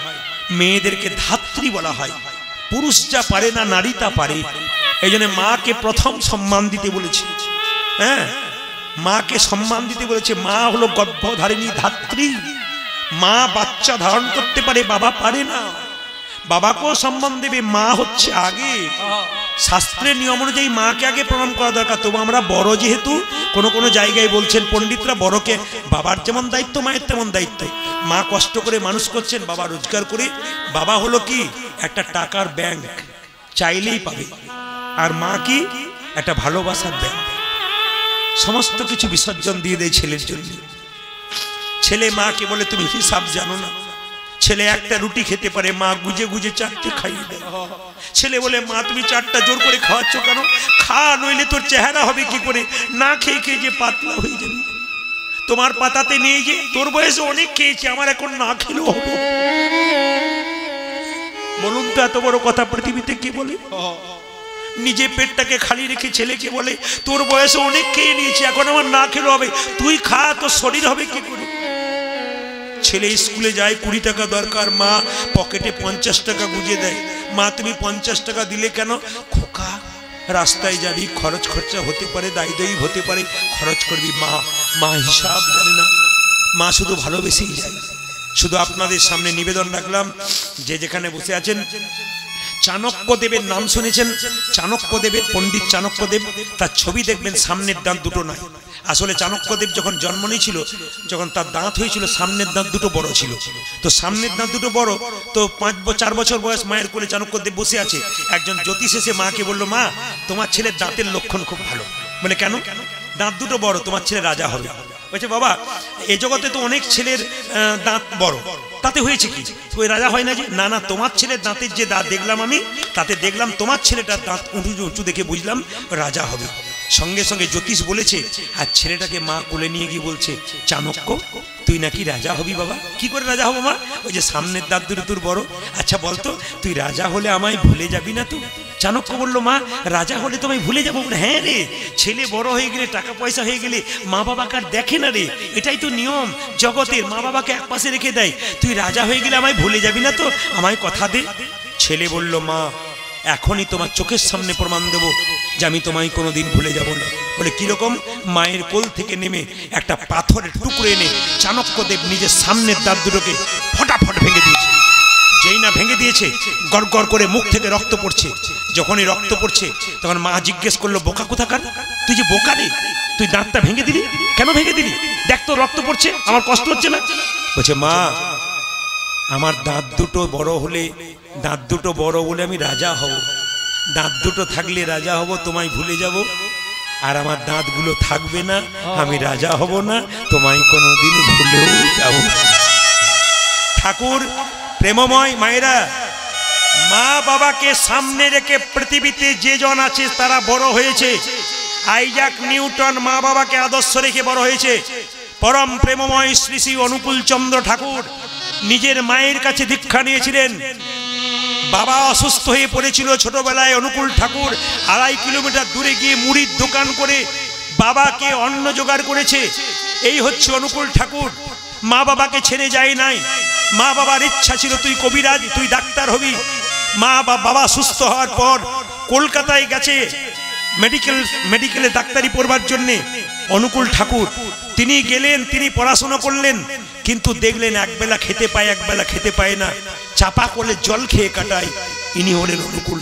মেয়েদেরকে ধাত্রী বলা হয়। পুরুষ যা পারে না, নারী তা পারে। এই জন্য মাকে প্রথম সম্মান দিতে বলেছে। হ্যাঁ, মাকে সম্মান দিতে বলেছে। মা হলো গর্ভধারিণী ধাত্রী। মা বাচ্চা ধারণ করতে পারে, বাবা পারে না। বাবাকেও সম্মান দেবে, মা হচ্ছে আগে। শাস্ত্রের নিয়ম অনুযায়ী মাকে আগে প্রণাম করা দরকার। তবু আমরা বড় যেহেতু কোনো জায়গায় বলছেন পণ্ডিতরা, বড়কে বাবার যেমন দায়িত্ব মায়ের তেমন দায়িত্ব। মা কষ্ট করে মানুষ করছেন, বাবা রোজগার করে। বাবা হলো কি একটা টাকার ব্যাংক, চাইলেই পাবে। আর মা কি একটা ভালোবাসার ব্যাংক, সমস্ত কিছু বিসর্জন দিয়ে দেয় ছেলের জন্য। ছেলে মাকে বলে তুমি হিসাব জানো না। ছেলে একটা রুটি খেতে পারে, মা গুজে গুজে 4টে খাইয়ে দেয়। ছেলে বলে মা তুমি 4টা জোর করে খাওয়াচ্ছ কেন? খা, নইলে তোর চেহারা হবে কি করে? না খেয়ে খেয়ে যে পাতলা হয়ে যাবে। তোমার পাতাতে নিয়ে যে তোর বয়সে অনেক খেয়েছে, আমার এখন না খেলেও হবো। বলুন তো এত বড় কথা পৃথিবীতে কে বলে? নিজে পেটটাকে খালি রেখে ছেলেকে বলে তোর বয়সে অনেক খেয়ে নিয়েছি, এখন আমার না খেলেও হবে, তুই খা, তোর শরীর হবে কি করে? ছেলে স্কুলে যায়, 20 টাকা দরকার, মা পকেটে 50 টাকা গুঁজে দেয়। মা তুমি 50 টাকা দিলে কেন? খোকা রাস্তায় যাবি, খরচ খরচা হতে পারে, দায়ী হতে পারে, খরচ করবি। মা হিসাব জানে না, মা শুধু ভালোবেসেই যায়। শুধু আপনাদের সামনে নিবেদন রাখলাম, যে যেখানে বসে আছেন, চাণক্যদেবের নাম শুনেছেন? চাণক্যদেবের, পণ্ডিত চাণক্যদেব, তার ছবি দেখবেন, সামনের দাঁত দুটো নাই। আসলে চাণক্যদেব যখন জন্ম নিয়েছিল, যখন তার দাঁত হয়েছিল, সামনের দাঁত দুটো বড় ছিল। তো সামনের দাঁত দুটো বড়, তো 4 বছর বয়স মায়ের কোলে চাণক্যদেব বসে আছে। একজন জ্যোতিষ এসে মাকে বলল, মা তোমার ছেলের দাঁতের লক্ষণ খুব ভালো। বলে কেন? দাঁত দুটো বড়, তোমার ছেলে রাজা হবে। বলছে বাবা এ জগতে তো অনেক ছেলের দাঁত বড়, তাতে হয়েছে কি? ওই রাজা হয় না যে? না না, তোমার ছেলের দাঁতের যে দাঁত দেখলাম আমি, তাতে দেখলাম তোমার ছেলেটার দাঁত উঁচু উঁচু দেখে বুঝলাম রাজা হবে। সঙ্গে সঙ্গে জ্যোতিষ বলেছে, আর ছেলেটাকে মা কোলে নিয়ে গিয়ে বলছে, চাণক্য তুই নাকি রাজা হবি বাবা। কি করে রাজা হবো মা? ওই যে সামনের দাঁত দুটো তোর বড়। আচ্ছা বলতো তুই রাজা হলে আমায় ভুলে যাবি না তো? চাণক্য বলল, মা রাজা হলে তোমায় ভুলে যাবো? হ্যাঁ রে, ছেলে বড় হয়ে গেলে, টাকা পয়সা হয়ে গেলে মা বাবাকে আর দেখে না রে, এটাই তো নিয়ম জগতের। মা বাবাকে এক পাশে রেখে দেয়। তুই রাজা হয়ে গেলে আমায় ভুলে যাবি না তো? আমায় কথা দে। ছেলে বলল, মা এখনই তোমার চোখের সামনে প্রমাণ দেবো যে আমি তোমায় কোনোদিন ভুলে যাব না। বলে কিরকম? মায়ের কোল থেকে নেমে একটা পাথরের টুকরো এনে চাণক্যদেব নিজের সামনের দাঁত দুটোকে ফটাফট ভেঙে দিয়েছে। যেই না ভেঙে দিয়েছে, গড় গড় করে মুখ থেকে রক্ত পড়ছে। যখনই রক্ত পড়ছে, তখন মা জিজ্ঞেস করলো, বোকা কোথাকার, তুই যে বোকা রে, তুই দাঁতটা ভেঙে দিলি কেন? ভেঙে দিলি, দেখ তো রক্ত পড়ছে, আমার কষ্ট হচ্ছে না? বলছে, মা আমার দাঁত দুটো বড় হলে, দাঁত দুটো বড় বলে আমি রাজা হব। দাঁত দুটো থাকলে রাজা হব, তোমায় ভুলে যাব। আর আমার দাঁতগুলো থাকবে না, আমি রাজা হব না, তোমায় কোনোদিন ভুলেও যাব। ঠাকুর প্রেমময় মায়েরা, মা বাবাকে সামনে রেখে পৃথিবীতে যে জন আছে তারা বড় হয়েছে। আইজাক নিউটন মা বাবাকে আদর্শ রেখে বড় হয়েছে। পরম প্রেমময় শ্রী শ্রী অনুকূল চন্দ্র ঠাকুর নিজের মায়ের কাছে দীক্ষা নিয়েছিলেন। বাবা অসুস্থ হয়ে পড়েছিল ছোটবেলায়, অনুকূল ঠাকুর 2.5 কিলোমিটার দূরে গিয়ে মুড়ির দোকান করে বাবাকে অন্ন জোগাড় করেছে। এই হচ্ছে অনুকূল ঠাকুর। মা বাবাকে ছেড়ে যায় নাই। মা বাবার ইচ্ছা ছিল তুই কবিরাজ, তুই ডাক্তার হবি। বাবা সুস্থ হওয়ার পর কলকাতায় গেছে মেডিকেলে ডাক্তারি পড়বার জন্যে। অনুকূল ঠাকুর তিনি গেলেন, তিনি পড়াশোনা করলেন, কিন্তু দেখলেন একবেলা খেতে পায়, একবেলা খেতে পায় না, চাপা কোলে জল খেয়ে কাটায়। ইনি হলেন অনুকূল।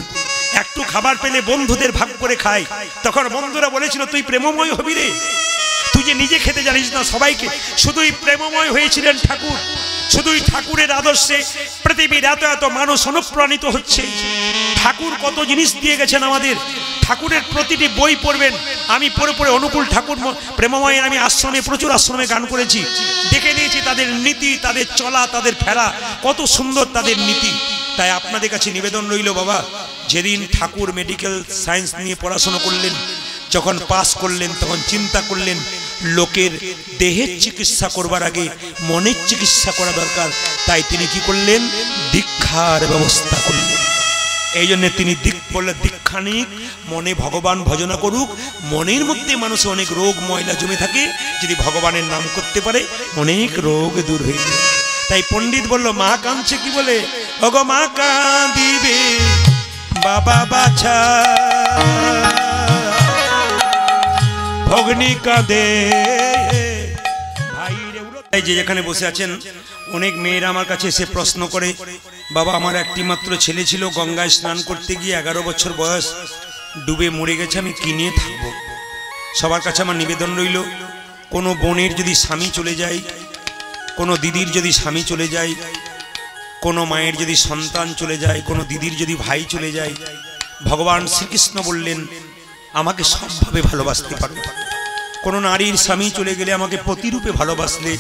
একটু খাবার পেলে বন্ধুদের ভাগ করে খায়। তখন বন্ধুরা বলেছিল তুই প্রেমময় হবি রে, তুই যে নিজে খেতে জানিস না সবাইকে। শুধুই প্রেমময় হয়েছিলেন ঠাকুর। শুধুই ঠাকুরের আদর্শে পৃথিবীর এত এত মানুষ অনুপ্রাণিত হচ্ছে। ঠাকুর কত জিনিস দিয়ে গেছেন আমাদের। ঠাকুরের প্রতিটি বই পড়বেন। আমি পড়ে পড়ে অনুকূল ঠাকুর প্রেমময়ের আমি আশ্রমে, প্রচুর আশ্রমে গান করেছি, দেখে নিয়েছি তাদের নীতি, তাদের চলা, তাদের ফেরা, কত সুন্দর তাদের নীতি। তাই আপনাদের কাছে নিবেদন রইল বাবা, যেদিন ঠাকুর মেডিকেল সায়েন্স নিয়ে পড়াশোনা করলেন, যখন পাস করলেন তখন চিন্তা করলেন লোকের দেহের চিকিৎসা করবার আগে মনের চিকিৎসা করা দরকার। তাই তিনি কি করলেন? দীক্ষার ব্যবস্থা করলেন। এই জন্য তিনি দীক্ষা নিক, মনে ভগবান ভজনা করুক। মনের মধ্যে মানুষের অনেক রোগ ময়লা জমে থাকে, যদি ভগবানের নাম করতে পারে অনেক রোগ দূর হয়ে যায়। তাই পণ্ডিত বলল, মা কাঁদছে কি বলে? ওগো মা কাঁদিবে বাবা বাছা, ভগ্নি কাঁদে ভাই রে। তাই যে যেখানে বসে আছেন, অনেক মেয়েরা আমার কাছে এসে প্রশ্ন করে, বাবা আমার একটি মাত্র ছেলে ছিল, গঙ্গায় স্নান করতে গিয়ে 11 বছর বয়স ডুবে মরে গেছে, আমি কি নিয়ে থাকবো? সবার কাছে আমার নিবেদন রইল, কোনো বোনের যদি স্বামী চলে যায়, কোনো দিদির যদি স্বামী চলে যায়, কোনো মায়ের যদি সন্তান চলে যায়, কোনো দিদির যদি ভাই চলে যায়, ভগবান শ্রীকৃষ্ণ বললেন আমাকে সবভাবে ভালোবাসতে পারো। কোনো নারীর স্বামী চলে গেলে আমাকে পতিরূপে ভালোবাসলে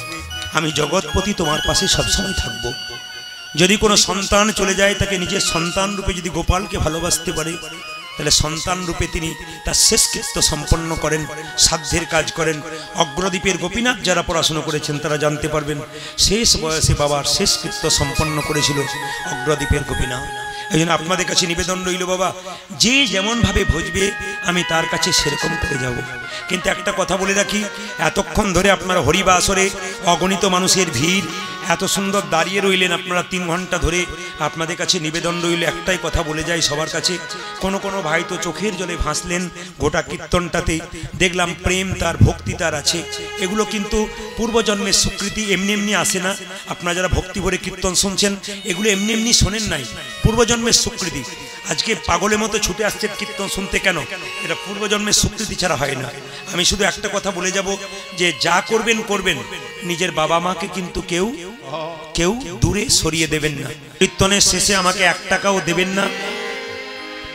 আমি জগৎপতি তোমার পাশে সবসময় থাকব। যদি কোনো সন্তান চলে যায়, তাকে নিজের সন্তান রূপে যদি গোপালকে ভালোবাসতে পারে, তাহলে সন্তান রূপে তিনি তার শেষকৃত্য সম্পন্ন করেন, সাধ্যের কাজ করেন। অগ্রদ্বীপের গোপীনাথ যারা পড়াশুনো করেছেন তারা জানতে পারবেন, শেষ বয়সে বাবার শেষকৃত্য সম্পন্ন করেছিল অগ্রদ্বীপের গোপীনাথ। এই জন্য আপনাদের কাছে নিবেদন রইল, বাবা যে যেমনভাবে ভজবে আমি তার কাছে সেরকম করে যাব। কিন্তু একটা কথা বলে রাখি, এতক্ষণ ধরে আপনারা হরিবা আসরে অগণিত মানুষের ভিড়, এত সুন্দর দাঁড়িয়ে রইলেন আপনারা 3 ঘন্টা ধরে। আপনাদের কাছে নিবেদন রইল, একটাই কথা বলে যাই সবার কাছে। কোনো কোনো ভাই তো চোখের জলে ভাসলেন গোটা কীর্তনটাতে, দেখলাম প্রেম তার, ভক্তি তার আছে। এগুলো কিন্তু পূর্বজন্মের স্বীকৃতি, এমনি এমনি আসে না। আপনারা যারা ভক্তি ভরে কীর্তন শুনছেন, এগুলো এমনি এমনি শোনেন নাই, পূর্বজন্মের স্বীকৃতি। আজকে পাগলের মতো ছুটে আসছেন কীর্তন শুনতে, কেন? এটা পূর্বজন্মের স্বীকৃতি ছাড়া হয় না। আমি শুধু একটা কথা বলে যাব, যে যা করবেন করবেন, নিজের বাবা মাকে কিন্তু কেউ দূরে সরিয়ে দেবেন না। কীর্তনের শেষে আমাকে 1 টাকাও দেবেন না,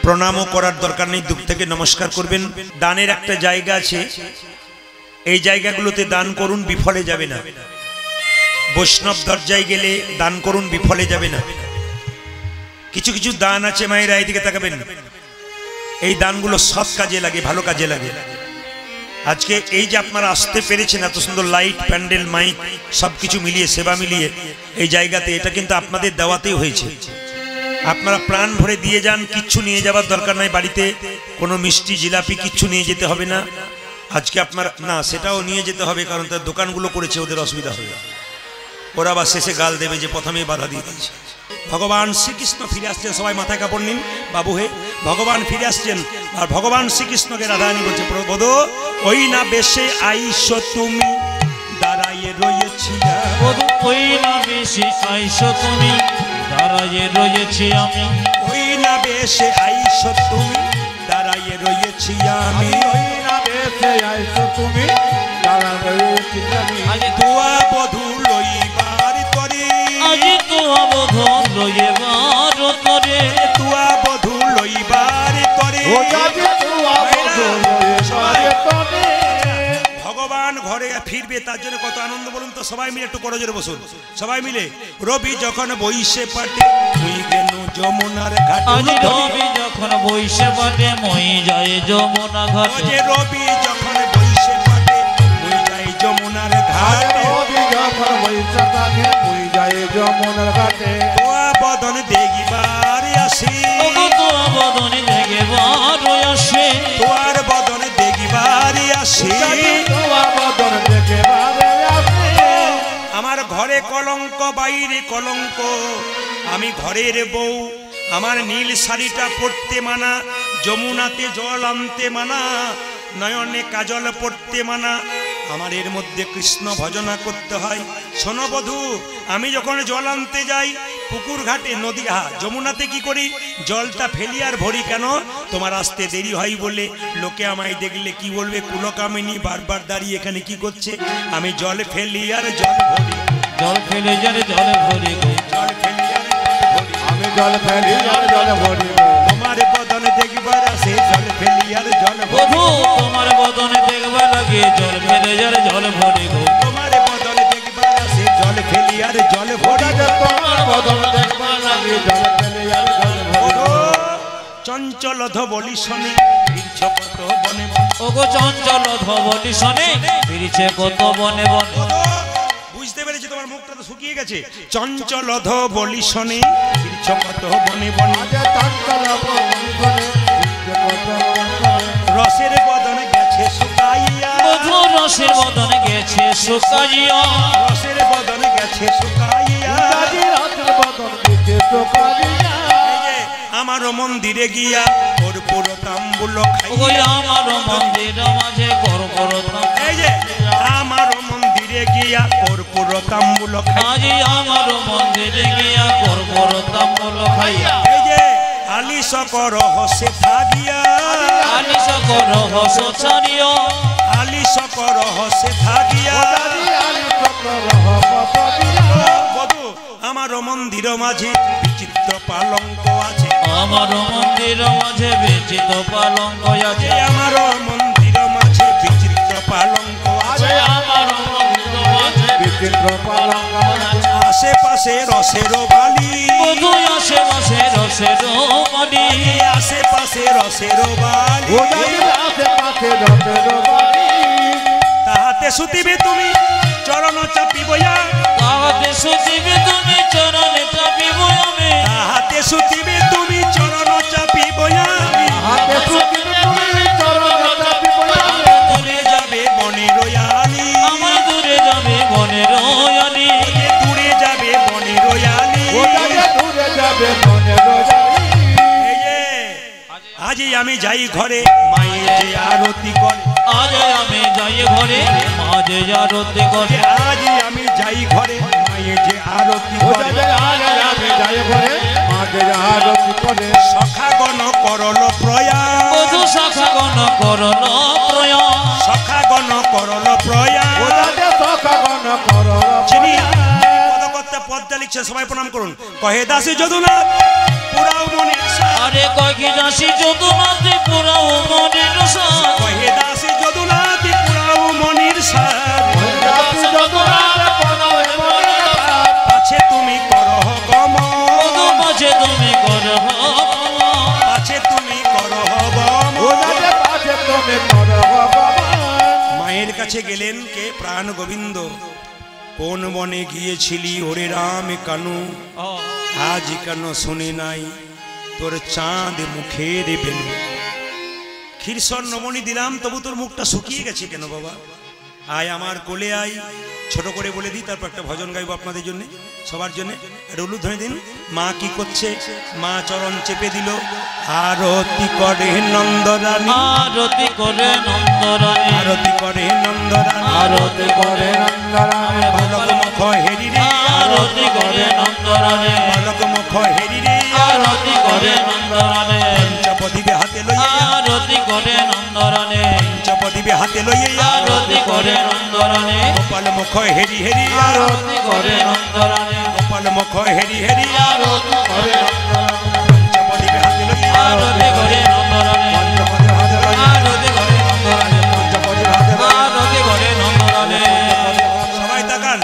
প্রণামও করার দরকার নেই, দুঃখ থেকে নমস্কার করবেন। দানের একটা জায়গা আছে, এই জায়গাগুলোতে দান করুন, বিফলে যাবে না। বৈষ্ণব দরজায় গেলে দান করুন, বিফলে যাবে না। কিছু কিছু দান আছে মায়েরা, এইদিকে তাকাবেন, এই দানগুলো সৎ কাজে লাগে, ভালো কাজে লাগে। আজকে এই যে আপনারা আসতে পেরেছেন, এত সুন্দর লাইট, প্যান্ডেল, মাইক সবকিছু মিলিয়ে, সেবা মিলিয়ে এই জায়গাতে, এটা কিন্তু আপনাদের দেওয়াতেই হয়েছে। আপনারা প্রাণ ভরে দিয়ে যান, কিচ্ছু নিয়ে যাবার দরকার নাই। বাড়িতে কোনো মিষ্টি, জিলাপি কিচ্ছু নিয়ে যেতে হবে না। আজকে আপনার না, সেটাও নিয়ে যেতে হবে, কারণ তার দোকানগুলো করেছে, ওদের অসুবিধা হবে, ওরা আবার শেষে গাল দেবে যে প্রথমেই বাধা দিয়ে দিয়েছে। ভগবান শ্রীকৃষ্ণ ফিরে আসছেন, সবাই মাথায় কাপড় নিন বাবু হে, ভগবান ফিরে আসছেন। আর ভগবান শ্রীকৃষ্ণকে রাধারানী বলছে, প্রভু ওই না বেশে আইসো তুমি, দাঁড়াইয়ে রয়েছি, ওই না বেশে আইসো তুমি, দাঁড়াইয়ে রয়েছি আমি। ওই না বেশে আইসো তুমি, দাঁড়াইয়ে রয়েছি আমি। ওই না বেশে আইসো তুমি, দাঁড়াইয়ে রয়েছি আমি। আজ দোয়া বধূ লইবার তরে, আজ তোয়া বধূ লইবার তরে, দোয়া বধূ লইবার তরে, ও আজ তোয়া বধূ লইবার তরে। ভগবান ঘরে ফিরবে, তার জন্য কত আনন্দ বলুন তো। সবাই মিলে একটু করজোরে বসুন, সবাই মিলে। রবি যখন বইসে পাটে, মুই গেল যমুনার ঘাটে। আজ রবি যখন বইসে পাটে, মই যায় যমুনা ঘাটে। রবি যখন বইসে পাটে, মুই যাই যমুনার ঘাটে। রবি যখন বইসে থাকে, মুই যাই যমুনার ঘাটে। তোয়া বদন দেখিবার আসি, তোয়া বদন দেখিবার আসি, তোয়ার বদন দেখিবার আসি। তোয়া বদন দেখিবার আসি। আমার ঘরে কলঙ্ক, বাইরে কলঙ্ক, আমি ঘরের বউ। আমার নীল শাড়িটা পরতে মানা, যমুনাতে জল আনতে মানা, নয়নে কাজল পড়তে মানা। আমার এর মধ্যে কৃষ্ণ ভজনা করতে হয়। শোনো বধূ, আমি যখন জল আনতে যাই পুকুর ঘাটে, নদী, যমুনাতে কি করি, জলটা ফেলি আর ভরি। কেন? তোমার আসতে দেরি হয় বলে। লোকে আমায় দেখলে কি বলবে, কুলকামিনী বারবার দাঁড়িয়ে এখানে কি করছে। আমি জল ফেলি আর জল ভরি, জল ফেলে যারে জলে ভরি গো, জল ফেলি আর জল ভরি। আমি জল ফেলি আর জল ভরি। তোমার বদন দেখবার আসে, জল ফেলি আর জল ভরি। বধূ তোমার বদনে দেখবা লাগে, জল ফেলে যারে জল ভরি গো। তোমার বদন দেখবার আসে, জল ফেলি আর জল ভরি। তোমার বদন দেখবার লাগে, জল ফেলি আর জল ভরি। চঞ্চল ধবলি শনি, বীর্য কত বনে বনে। ওগো চঞ্চল ধবলি শনে, ফিরছে কত বনে বনে। বুঝতে পেরেছি, তোমার মুখটা তো শুকিয়ে গেছে। চঞ্চল ধবলি শনি, বীর্য কত বনে বনে। আজ চঞ্চল বনে বনে, কত বনে। রসের বদন গেছে শুকাইয়া, বধূ রসের বদনে গেছে শুকাইয়া, রসের বদন গেছে শুকাইয়া। আজি রাতের বদন গেছে শুকাইয়া। এই যে আমার মন্দিরে গিয়া কর্পূর তাম্বুল ওগো খাইয়া, আমার মন্দির মাঝে কর্পূরতাম। এই যে আমার মন্দিরে গিয়া কর্পূর তাম্বুল খাইয়া। আজি আমার মন্দিরে গিয়া কর্পূরতাম বলো খাইয়া। এই যে আলি সকর হসে থাকিয়া আলি সকর হস ছাড়িও আলি সকর হসে থাকিয়া বধু আমার মন্দির মাঝে বিচিত্র পালঙ্ক আছে আমার মন্দির মাঝে বিচিত্র পালঙ্ক আছে আমার মন্দির মাঝে বিচিত্র পালঙ্ক আছে আমার মন্দির মাঝে বিচিত্র পালঙ্ক আছে আশেপাশে রসের বালি বধু আশেপাশে রসের বালি আশেপাশে রসের বালি আশেপাশে রসের বালি তাহাতে সুতিবে তুমি চরণ চাপি বইয়া তাহাতে সুতিবে তুমি চরণে চাপিব আমি তাহাতে সুতিবে তুমি চরণ চাপি বইয়া হাতে সুতিবে তুমি চরণ চাপি বইয়া দূরে যাবে বনের আলি আমার দূরে যাবে বনের আলি দূরে যাবে বনের আলি দূরে যাবে মনে রোজালি এই যে আজই আমি যাই ঘরে মায়ের যে আরতি করে আজ আমি যাই ঘরে মাঝে আরতি করে আজই আমি যাই ঘরে মায়ের যে আরতি করে আমি যাই ঘরে মাঝে আরতি করে সখাগণ করল প্রয়াস বধু শাখাগণ করল প্রয়াস সখাগণ করল প্রয়াস ওদাতে সখাগণ করো যিনি পদকর্তা পদ্মা লিখছে সবাই প্রণাম করুন কহে দাসী যদুনাথ পুরাও মনের সাথ আরে কয়েক দাসী যদুনাথে পুরাও মনের সাথ কহে দাসী যদুনাথ পুরাও মনের সাথ পাছে তুমি করহ গম বধু মাঝে তুমি করহ পাছে তুমি করহ গম মায়ের কাছে গেলেন কে প্রাণ গোবিন্দ কোন বনে গিয়েছিলি ওরে রাম কানু আজ কেন শুনে নাই তোর চাঁদ মুখের বেনু ক্ষীরসর নমনি দিলাম তবু তোর মুখটা শুকিয়ে গেছে কেন বাবা আয় আমার কোলে আয় ছোট করে বলে দিই তারপর একটা ভজন গাইবো আপনাদের জন্য সবার জন্য রুলু ধরে দিন মা কি করছে মা চরণ চেপে দিল আরতি করে নন্দরানী আরতি করে নন্দরানী আরতি করে নন্দরানী আরতি করে বালক মুখ হেরি রে আরতি করে নন্দরানী বালক মুখ হেরি রে আরতি করে নন্দরানী পঞ্চপদীবে হাতে লইয়া আরতি করে নন্দরানী পঞ্চপদীবে হাতে লইয়া আরতি করে নন্দরানী গোপাল মুখ হেরি হেরি আরতি করে নন্দরানী গোপাল মুখ হেরি হেরি আরতি করে পঞ্চপদীবে হাতে লইয়া আরতি করে নন্দরানী পঞ্চপদীবে হাতে লইয়া আরতি করে নন্দরানী পঞ্চপদীবে হাতে লইয়া আরতি করে নন্দরানী সবাই তাকান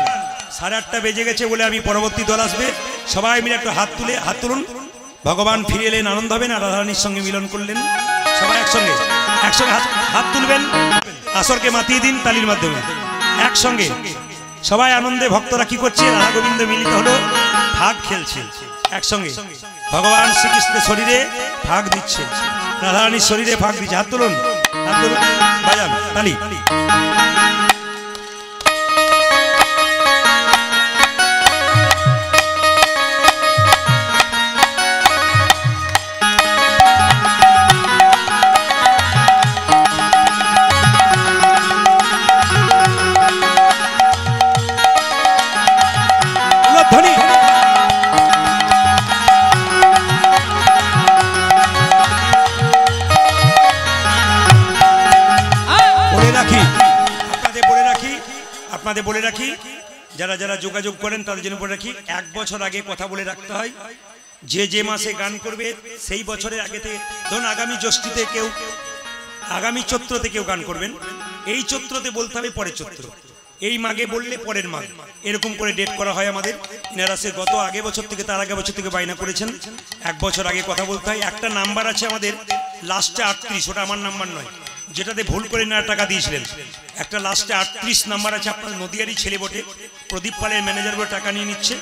8:30 বেজে গেছে বলে আমি পরবর্তী দল আসবে সবাই মিলে একটু হাত তুলুন ভগবান ফিরে এলেন আনন্দ হবেন আর রাধারানীর সঙ্গে মিলন করলেন সবাই একসঙ্গে হাত তুলবেন আসরকে মাতিয়ে দিন তালির মাধ্যমে একসঙ্গে সবাই আনন্দে ভক্তরা কি করছে রাধা গোবিন্দ মিলিত হলো ভাগ খেলছে একসঙ্গে ভগবান শ্রীকৃষ্ণের শরীরে ভাগ দিচ্ছে রাধারানীর শরীরে ভাগ দিচ্ছে হাত তুলুন বাজান তালি ধ্বনি আপনাদের বলে রাখি যারা যারা যোগাযোগ করেন তাদের জন্য বলে রাখি 1 বছর আগে কথা বলে রাখতে হয় যে মাসে গান করবে সেই বছরের আগে থেকে ধরুন আগামী জ্যৈষ্ঠীতে কেউ আগামী চৈত্রতে কেউ গান করবেন এই চৈত্রতে বলতে হবে পরের চৈত্র এই মাঘে বললে পরের মাঘ এরকম করে ডেট করা হয় আমাদের ইনারা সে গত আগে বছর থেকে তার আগে বছর থেকে বাইনা করেছেন 1 বছর আগে কথা বলতে হয় একটা নাম্বার আছে আমাদের লাস্টে 38 ওটা আমার নাম্বার নয় যেটাতে ভুল করে না টাকা দিয়েছিলেন একটা লাস্টে 38 নাম্বার আছে আপনার নদিয়ারই ছেলে বটে প্রদীপ পালের ম্যানেজার বলে টাকা নিয়ে নিচ্ছে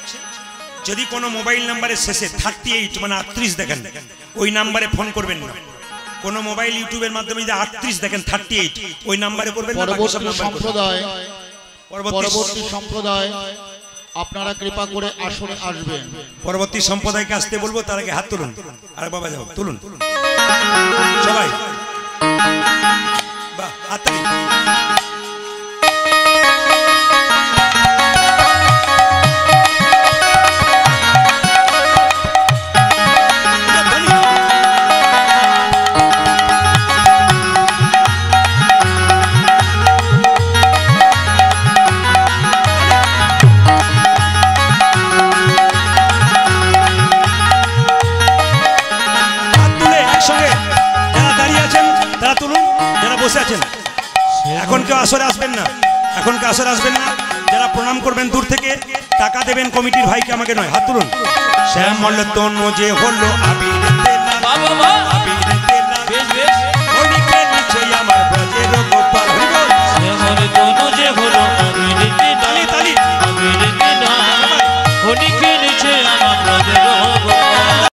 যদি কোনো মোবাইল নাম্বারের শেষে 38 মানে 38 দেখেন ওই নাম্বারে ফোন করবেন না কোনো মোবাইল ইউটিউবের মাধ্যমে যদি 38 দেখেন 38 ওই নাম্বারে করবেন না পরবর্তী সম্প্রদায় আপনারা কৃপা করে আসরে আসবেন পরবর্তী সম্প্রদায়কে আসতে বলবো তার আগে হাত তুলুন আর বাবা যাও তুলুন সবাই বাহ হাততালি হাত তুলুন যারা বসে আছেন। এখন কেউ আসরে আসবেন না, এখন কেউ আসরে আসবেন না। যারা প্রণাম করবেন দূর থেকে টাকা দেবেন কমিটির ভাইকে, আমাকে নয়। হাত তুলুন। শ্যামল তনু যে হলো আবির বাবা